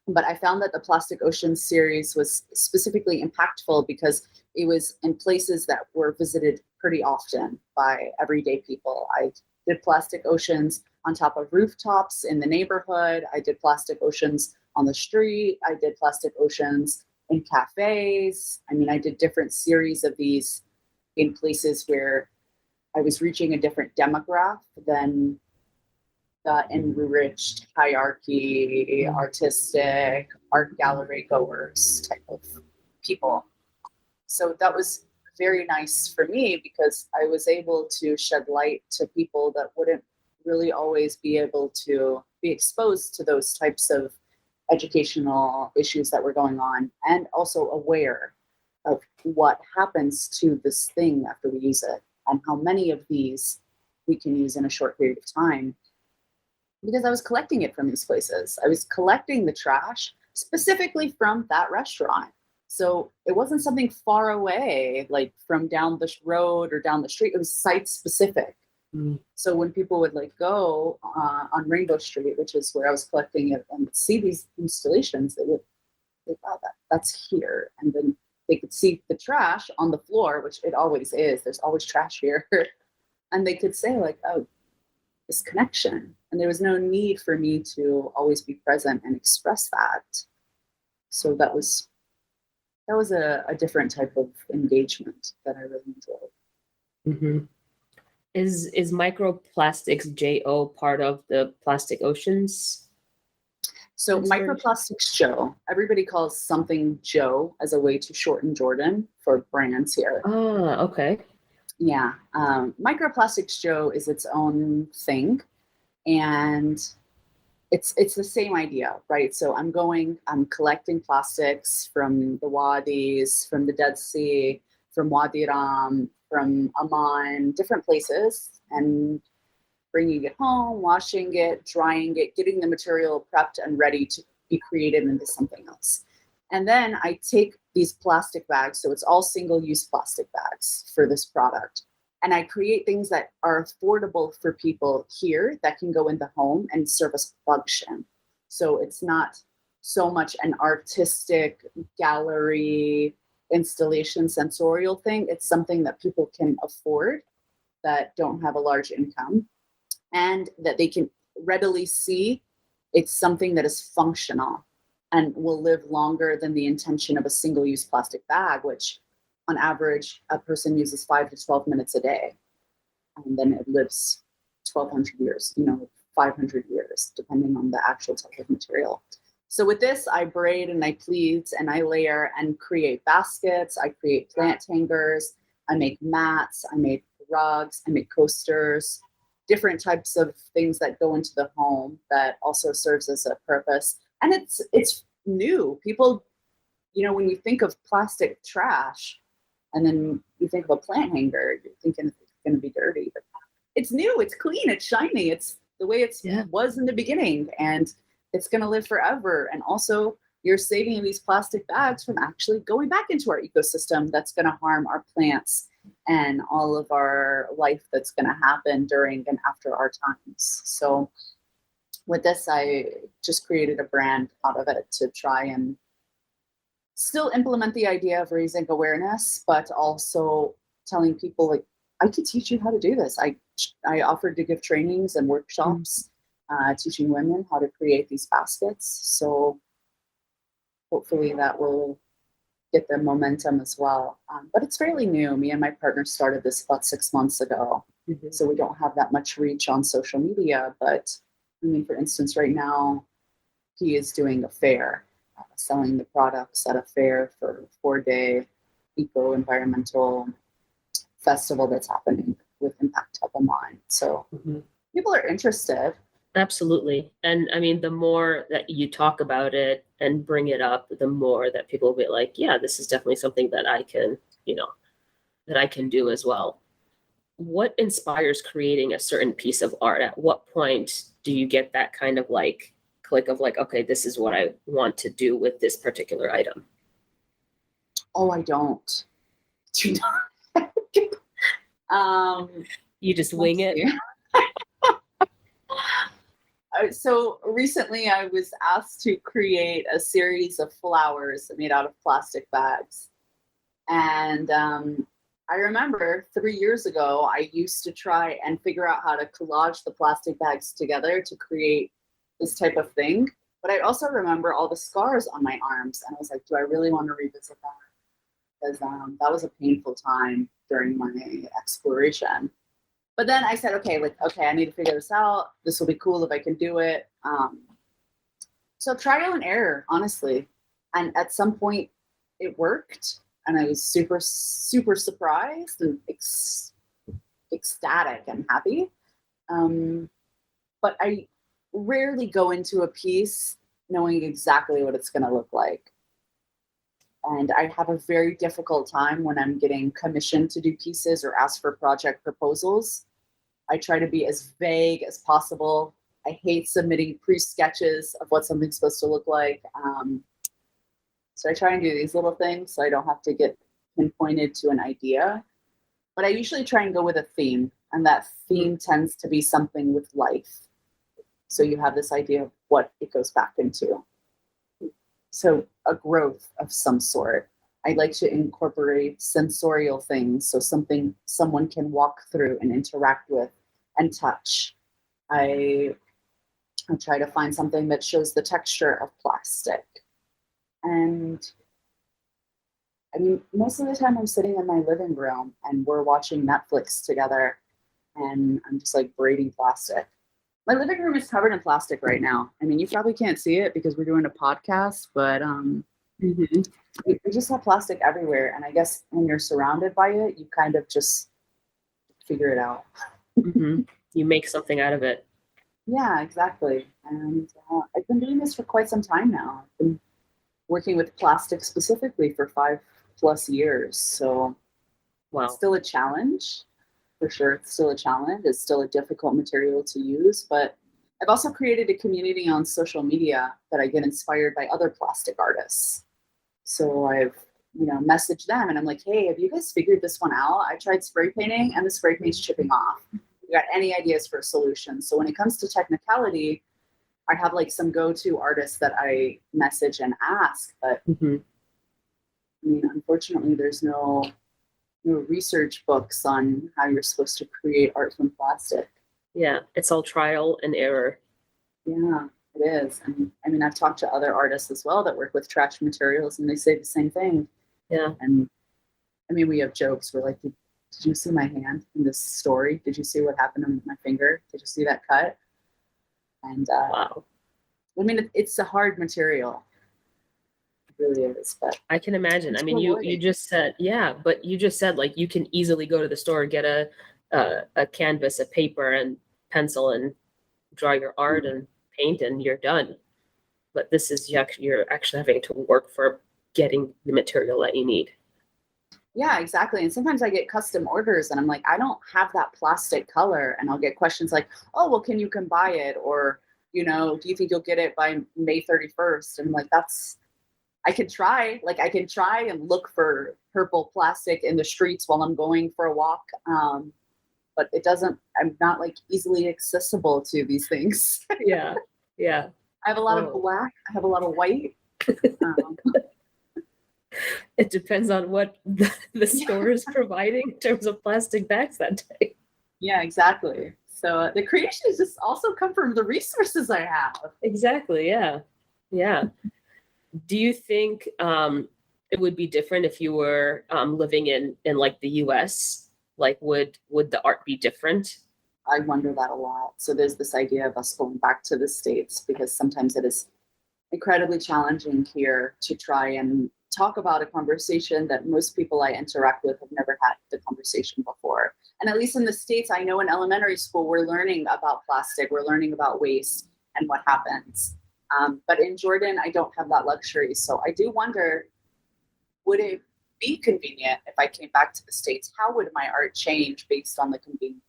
But I found that the Plastic Oceans series was specifically impactful because it was in places that were visited pretty often by everyday people. I did Plastic Oceans on top of rooftops in the neighborhood. I did Plastic Oceans on the street. I did Plastic Oceans in cafes. I mean, I did different series of these in places where I was reaching a different demographic than the enriched hierarchy, artistic, art gallery goers type of people. So that was very nice for me because I was able to shed light to people that wouldn't really always be able to be exposed to those types of educational issues that were going on, and also aware of what happens to this thing after we use it. and how many of these we can use in a short period of time. Because I was collecting it from these places. I was collecting the trash specifically from that restaurant. So it wasn't something far away, like from down the road or down the street. It was site specific. Mm. So when people would like go on Rainbow Street, which is where I was collecting it, and see these installations, they would think, "Oh, that's here," and then they could see the trash on the floor, which it always is. There's always trash here, and they could say like, "Oh, this connection," and there was no need for me to always be present and express that. So that was a different type of engagement that I really enjoyed. Mm-hmm. Is microplastics JO part of the Plastic Oceans? So Microplastics Joe, everybody calls something Joe as a way to shorten Jordan for brands here. Ah, okay. Yeah. Microplastics Joe is its own thing. And it's the same idea, right? So I'm collecting plastics from the Wadis, from the Dead Sea, from Wadi Ram, from Amman, different places, and bringing it home, washing it, drying it, getting the material prepped and ready to be created into something else. And then I take these plastic bags, so it's all single-use plastic bags for this product, and I create things that are affordable for people here that can go in the home and serve as function. So it's not so much an artistic gallery installation sensorial thing. It's something that people can afford that don't have a large income, and that they can readily see. It's something that is functional and will live longer than the intention of a single-use plastic bag, which on average, a person uses 5 to 12 minutes a day. And then it lives 1,200 years, 500 years, depending on the actual type of material. So with this, I braid and I pleat and I layer and create baskets. I create plant hangers. I make mats. I make rugs. I make coasters, different types of things that go into the home that also serves as a purpose. And it's new. People, when you think of plastic trash, and then you think of a plant hanger, you're thinking it's going to be dirty, but it's new, it's clean, it's shiny, it's the way it was in the beginning, and it's going to live forever. And also, you're saving these plastic bags from actually going back into our ecosystem that's going to harm our plants and all of our life that's going to happen during and after our times. So with this, I just created a brand out of it to try and still implement the idea of raising awareness, but also telling people, like, I could teach you how to do this. I offered to give trainings and workshops, teaching women how to create these baskets. So hopefully that will get the momentum as well. But it's fairly new. Me and my partner started this about 6 months ago. Mm-hmm. So we don't have that much reach on social media. But I mean, for instance, right now, he is doing a fair, selling the products at a fair for a 4-day eco-environmental festival that's happening with Impact Top of Mind. So people are interested. Absolutely. And I mean, the more that you talk about it and bring it up, the more that people will be like, yeah, this is definitely something that I can, that I can do as well. What inspires creating a certain piece of art? At what point do you get that kind of like click of like, okay, this is what I want to do with this particular item? Oh, I don't. Do not. You just wing it? So recently I was asked to create a series of flowers made out of plastic bags. And I remember 3 years ago, I used to try and figure out how to collage the plastic bags together to create this type of thing. But I also remember all the scars on my arms. And I was like, do I really want to revisit that? Because that was a painful time during my exploration. But then I said, okay, I need to figure this out. This will be cool if I can do it. So trial and error, honestly. And at some point it worked. And I was super, super surprised and ecstatic and happy. But I rarely go into a piece knowing exactly what it's going to look like. And I have a very difficult time when I'm getting commissioned to do pieces or ask for project proposals. I try to be as vague as possible. I hate submitting pre-sketches of what something's supposed to look like. So I try and do these little things so I don't have to get pinpointed to an idea. But I usually try and go with a theme, and that theme tends to be something with life. So you have this idea of what it goes back into. So a growth of some sort. I like to incorporate sensorial things, so something someone can walk through and interact with and touch. I try to find something that shows the texture of plastic. And I mean, most of the time I'm sitting in my living room and we're watching Netflix together and I'm just like braiding plastic. My living room is covered in plastic right now. I mean, you probably can't see it because we're doing a podcast, but we just have plastic everywhere. And I guess when you're surrounded by it, you kind of just figure it out. You make something out of it. Yeah, exactly. And I've been doing this for quite some time now. I've been working with plastic specifically for 5+ years. So Wow. It's still a challenge. For sure, it's still a challenge. It's still a difficult material to use, but I've also created a community on social media that I get inspired by other plastic artists. So I've, messaged them and I'm like, hey, have you guys figured this one out? I tried spray painting and the spray paint's chipping off. You got any ideas for solutions? So when it comes to technicality, I have like some go-to artists that I message and ask, but I mean, unfortunately, there's no research books on how you're supposed to create art from plastic. Yeah, it's all trial and error. Yeah, it is. And I mean, I've talked to other artists as well that work with trash materials, and they say the same thing. Yeah. And I mean, we have jokes. We're like, did you see my hand in this story? Did you see what happened to my finger? Did you see that cut? And wow. I mean, it's a hard material. Really is, but I can imagine. I mean, you just said, but you just said like you can easily go to the store, get a canvas, a paper, and pencil, and draw your art and paint, and you're done. But this is you're actually having to work for getting the material that you need. Yeah, exactly. And sometimes I get custom orders, and I'm like, I don't have that plastic color, and I'll get questions like, oh, well, can you come buy it, or do you think you'll get it by May 31st? And I'm like, I can try and look for purple plastic in the streets while I'm going for a walk. But I'm not like easily accessible to these things. Yeah. I have a lot of black. I have a lot of white. It depends on what the store is providing in terms of plastic bags that day. Yeah, exactly. So the creations just also come from the resources I have. Exactly. Yeah. Yeah. Do you think it would be different if you were living in like the US? Like, would the art be different? I wonder that a lot. So there's this idea of us going back to the States because sometimes it is incredibly challenging here to try and talk about a conversation that most people I interact with have never had the conversation before. And at least in the States, I know in elementary school, we're learning about plastic, we're learning about waste and what happens. But in Jordan, I don't have that luxury. So I do wonder, would it be convenient if I came back to the States? How would my art change based on the convenience?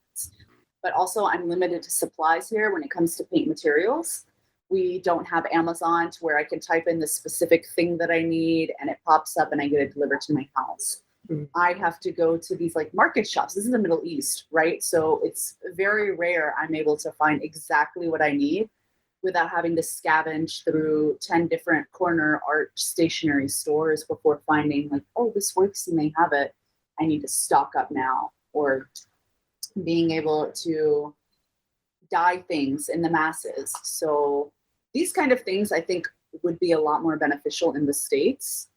But also I'm limited to supplies here when it comes to paint materials. We don't have Amazon to where I can type in the specific thing that I need and it pops up and I get it delivered to my house. I have to go to these like market shops. This is the Middle East, right? So it's very rare I'm able to find exactly what I need without having to scavenge through 10 different corner art stationery stores before finding like, oh, this works and they have it. I need to stock up now. Or being able to dye things in the masses. So these kind of things I think would be a lot more beneficial in the States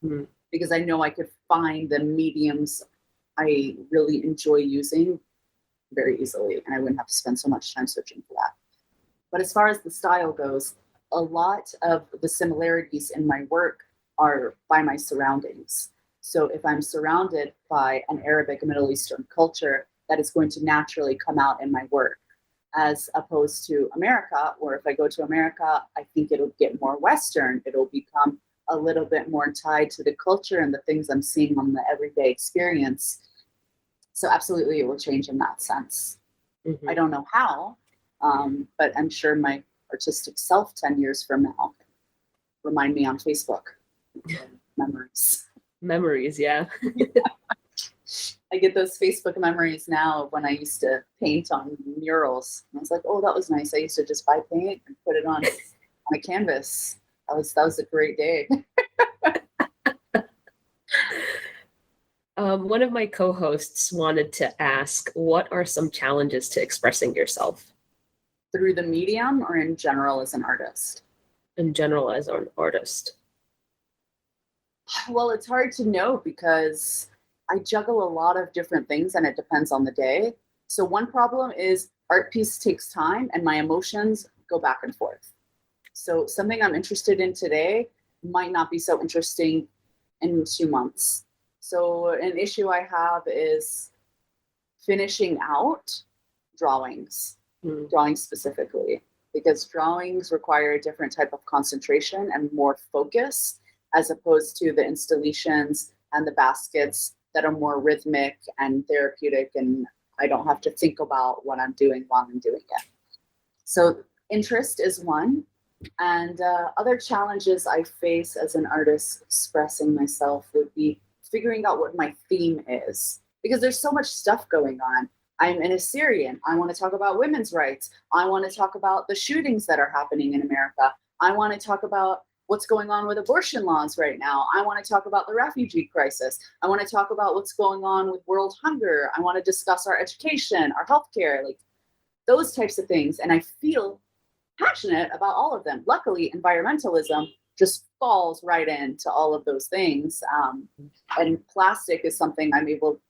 because I know I could find the mediums I really enjoy using very easily and I wouldn't have to spend so much time searching for that. But as far as the style goes, a lot of the similarities in my work are by my surroundings. So if I'm surrounded by an Arabic and Middle Eastern culture, that is going to naturally come out in my work, as opposed to America, where if I go to America, I think it'll get more Western. It'll become a little bit more tied to the culture and the things I'm seeing on the everyday experience. So absolutely, it will change in that sense. Mm-hmm. I don't know how, but I'm sure my artistic self 10 years from now remind me on Facebook. Memories, yeah. I get those Facebook memories now of when I used to paint on murals. And I was like, oh, that was nice. I used to just buy paint and put it on a canvas. That was a great day. One of my co-hosts wanted to ask, what are some challenges to expressing yourself? Through the medium or in general as an artist? In general, as an artist. Well, it's hard to know because I juggle a lot of different things and it depends on the day. So one problem is art piece takes time and my emotions go back and forth. So something I'm interested in today might not be so interesting in 2 months. So an issue I have is finishing out drawings specifically, because drawings require a different type of concentration and more focus as opposed to the installations and the baskets that are more rhythmic and therapeutic, and I don't have to think about what I'm doing while I'm doing it. So interest is one. And other challenges I face as an artist expressing myself would be figuring out what my theme is, because there's so much stuff going on. I'm an Assyrian. I want to talk about women's rights. I want to talk about the shootings that are happening in America. I want to talk about what's going on with abortion laws right now. I want to talk about the refugee crisis. I want to talk about what's going on with world hunger. I want to discuss our education, our healthcare, like those types of things. And I feel passionate about all of them. Luckily, environmentalism just falls right into all of those things. And plastic is something I'm able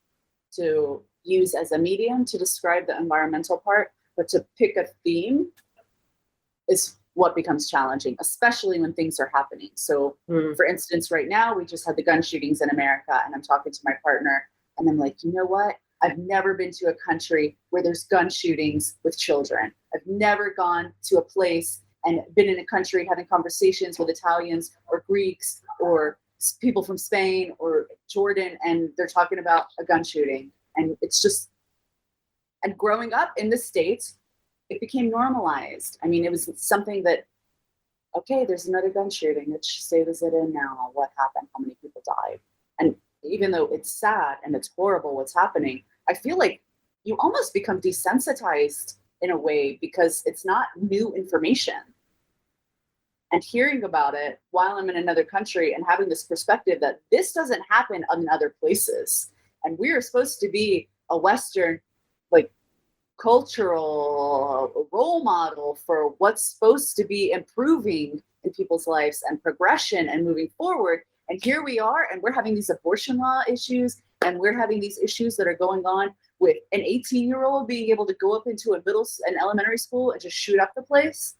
to use as a medium to describe the environmental part, but to pick a theme is what becomes challenging, especially when things are happening. So for instance, right now, we just had the gun shootings in America, and I'm talking to my partner and I'm like, you know what? I've never been to a country where there's gun shootings with children. I've never gone to a place and been in a country having conversations with Italians or Greeks or people from Spain or Jordan, and they're talking about a gun shooting. And it's just, and growing up in the States, it became normalized. I mean, it was something that, okay, there's another gun shooting. Which state is it in now? What happened? How many people died? And even though it's sad and it's horrible what's happening, I feel like you almost become desensitized in a way because it's not new information. And hearing about it while I'm in another country and having this perspective that this doesn't happen in other places. And we are supposed to be a Western, like, cultural role model for what's supposed to be improving in people's lives and progression and moving forward. And here we are, and we're having these abortion law issues, and we're having these issues that are going on with an 18-year-old being able to go up into an elementary school and just shoot up the place.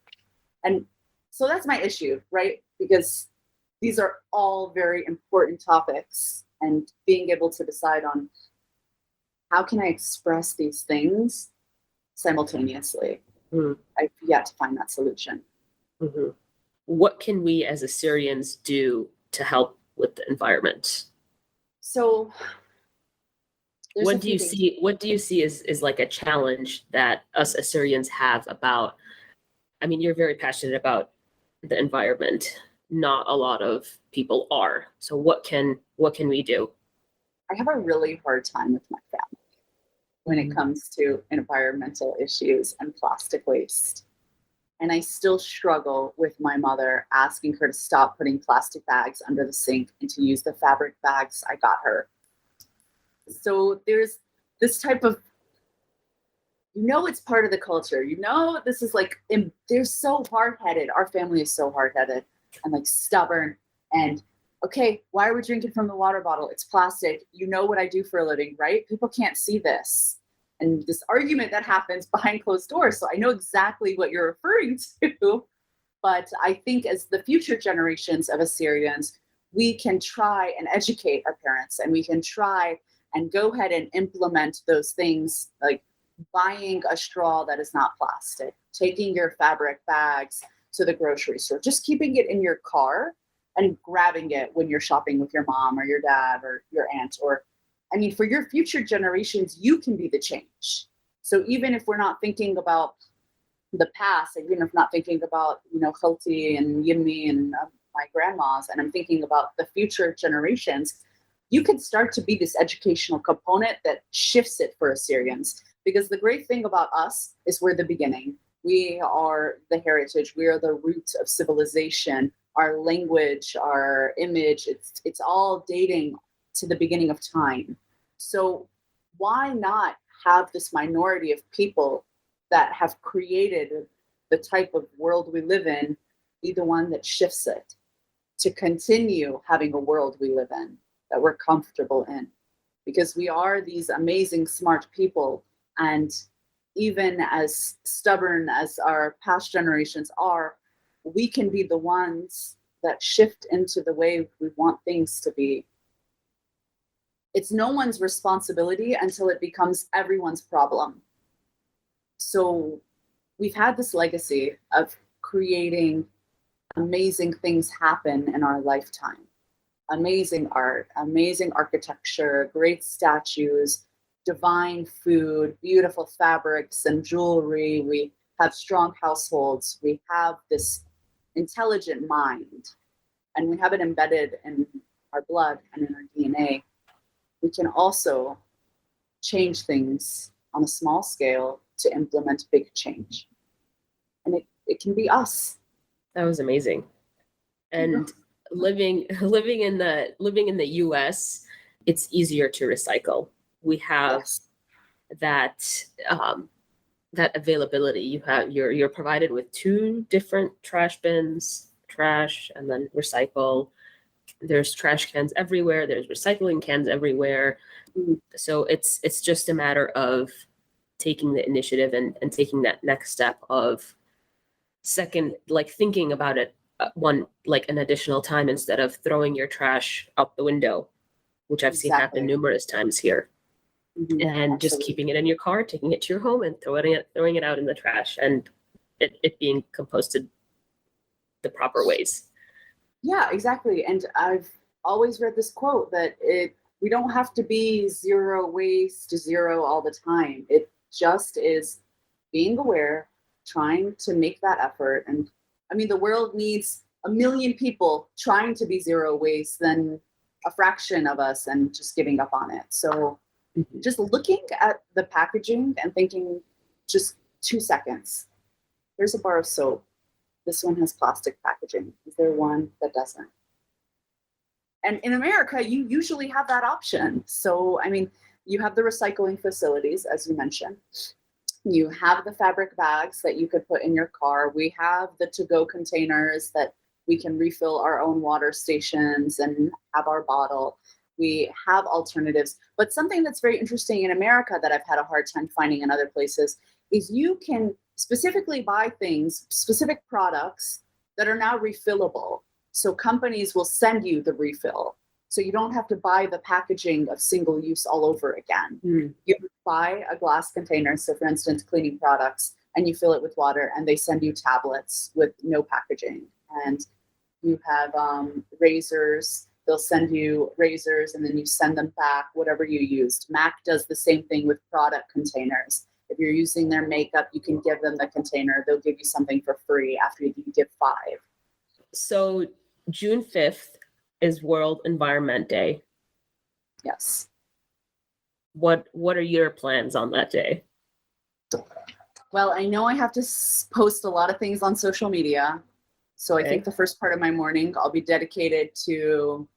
And so that's my issue, right? Because these are all very important topics, and being able to decide on how can I express these things simultaneously. I've yet to find that solution. What can we as Assyrians do to help with the environment? So what do you see is like a challenge that us Assyrians have about, I mean, you're very passionate about the environment. Not a lot of people are. So what can we do? I have a really hard time with my family when it comes to environmental issues and plastic waste. And I still struggle with my mother asking her to stop putting plastic bags under the sink and to use the fabric bags I got her. So there's this type of, it's part of the culture. This is like, they're so hard-headed. Our family is so hard-headed and like stubborn. And okay, why are we drinking from the water bottle? It's plastic. You know what I do for a living, right? People can't see this. And this argument that happens behind closed doors. So I know exactly what you're referring to. But I think as the future generations of Assyrians, we can try and educate our parents, and we can try and go ahead and implement those things, like buying a straw that is not plastic, taking your fabric bags to the grocery store, just keeping it in your car and grabbing it when you're shopping with your mom or your dad or your aunt. Or, I mean, for your future generations, you can be the change. So even if we're not thinking about the past, even if not thinking about, Khalti and Yimmi and my grandmas, and I'm thinking about the future generations, you can start to be this educational component that shifts it for Assyrians. Because the great thing about us is we're the beginning. We are the heritage. We are the roots of civilization. Our language, our image, it's all dating to the beginning of time. So why not have this minority of people that have created the type of world we live in be the one that shifts it to continue having a world we live in that we're comfortable in? Because we are these amazing, smart people. And even as stubborn as our past generations are, we can be the ones that shift into the way we want things to be. It's no one's responsibility until it becomes everyone's problem. So we've had this legacy of creating amazing things happen in our lifetime. Amazing art, amazing architecture, great statues, divine food, beautiful fabrics and jewelry. We have strong households. We have this intelligent mind, and we have it embedded in our blood and in our DNA. We can also change things on a small scale to implement big change. And it can be us. That was amazing. And living in the US, it's easier to recycle. We have Yes. that availability. You're provided with 2 different trash bins, trash and then recycle. There's trash cans everywhere. There's recycling cans everywhere. So it's just a matter of taking the initiative and taking that next step of thinking about it an additional time instead of throwing your trash out the window, which I've seen happen numerous times here. Mm-hmm. And just keeping it in your car, taking it to your home and throwing it out in the trash, and it being composted the proper ways. Yeah, exactly. And I've always read this quote that we don't have to be zero waste, zero all the time. It just is being aware, trying to make that effort. And I mean, the world needs 1 million people trying to be zero waste than a fraction of us and just giving up on it. So just looking at the packaging and thinking just 2 seconds, here's a bar of soap. This one has plastic packaging. Is there one that doesn't? And in America, you usually have that option. So, I mean, you have the recycling facilities, as you mentioned. You have the fabric bags that you could put in your car. We have the to-go containers that we can refill our own water stations and have our bottle. We have alternatives. But something that's very interesting in America that I've had a hard time finding in other places is you can specifically buy things, specific products that are now refillable. So companies will send you the refill. So you don't have to buy the packaging of single use all over again. You buy a glass container, so for instance, cleaning products, and you fill it with water, and they send you tablets with no packaging. And you have razors. They'll send you razors, and then you send them back, whatever you used. MAC does the same thing with product containers. If you're using their makeup, you can give them the container. They'll give you something for free after you give 5. So June 5th is World Environment Day. Yes. What are your plans on that day? Well, I know I have to post a lot of things on social media. So I think the first part of my morning, I'll be dedicated to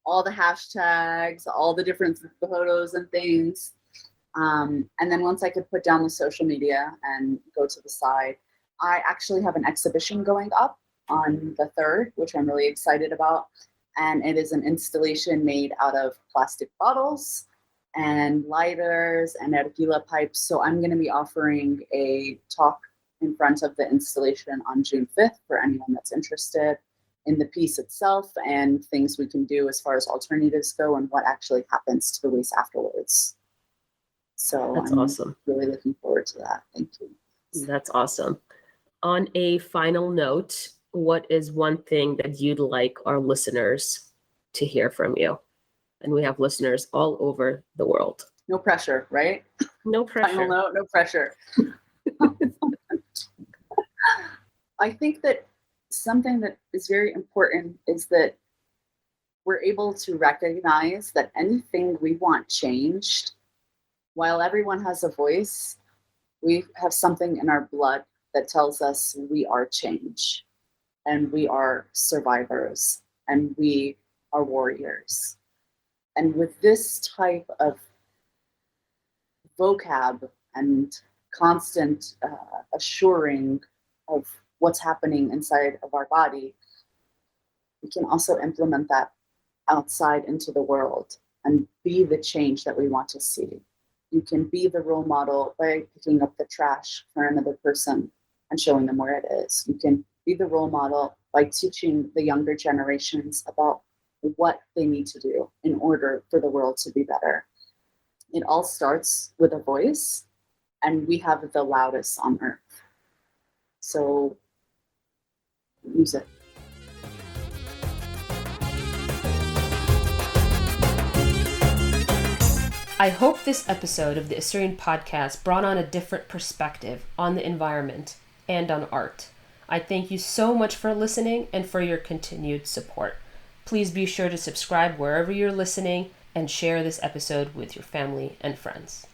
all the hashtags, all the different photos and things. And then once I could put down the social media and go to the side, I actually have an exhibition going up on the 3rd, which I'm really excited about. And it is an installation made out of plastic bottles and lighters and nargila pipes. So I'm going to be offering a talk in front of the installation on June 5th for anyone that's interested in the piece itself and things we can do as far as alternatives go and what actually happens to the waste afterwards. So that's I'm awesome. Really looking forward to that. Thank you. That's awesome. On a final note, what is one thing that you'd like our listeners to hear from you? And we have listeners all over the world. No pressure, right? No Final pressure. note, no pressure. I think that something that is very important is that we're able to recognize that anything we want changed, while everyone has a voice, we have something in our blood that tells us we are change and we are survivors and we are warriors. And with this type of vocab and constant assuring of what's happening inside of our body, we can also implement that outside into the world and be the change that we want to see. You can be the role model by picking up the trash for another person and showing them where it is. You can be the role model by teaching the younger generations about what they need to do in order for the world to be better. It all starts with a voice, and we have the loudest on earth. So use it. I hope this episode of the Assyrian podcast brought on a different perspective on the environment and on art. I thank you so much for listening and for your continued support. Please be sure to subscribe wherever you're listening and share this episode with your family and friends.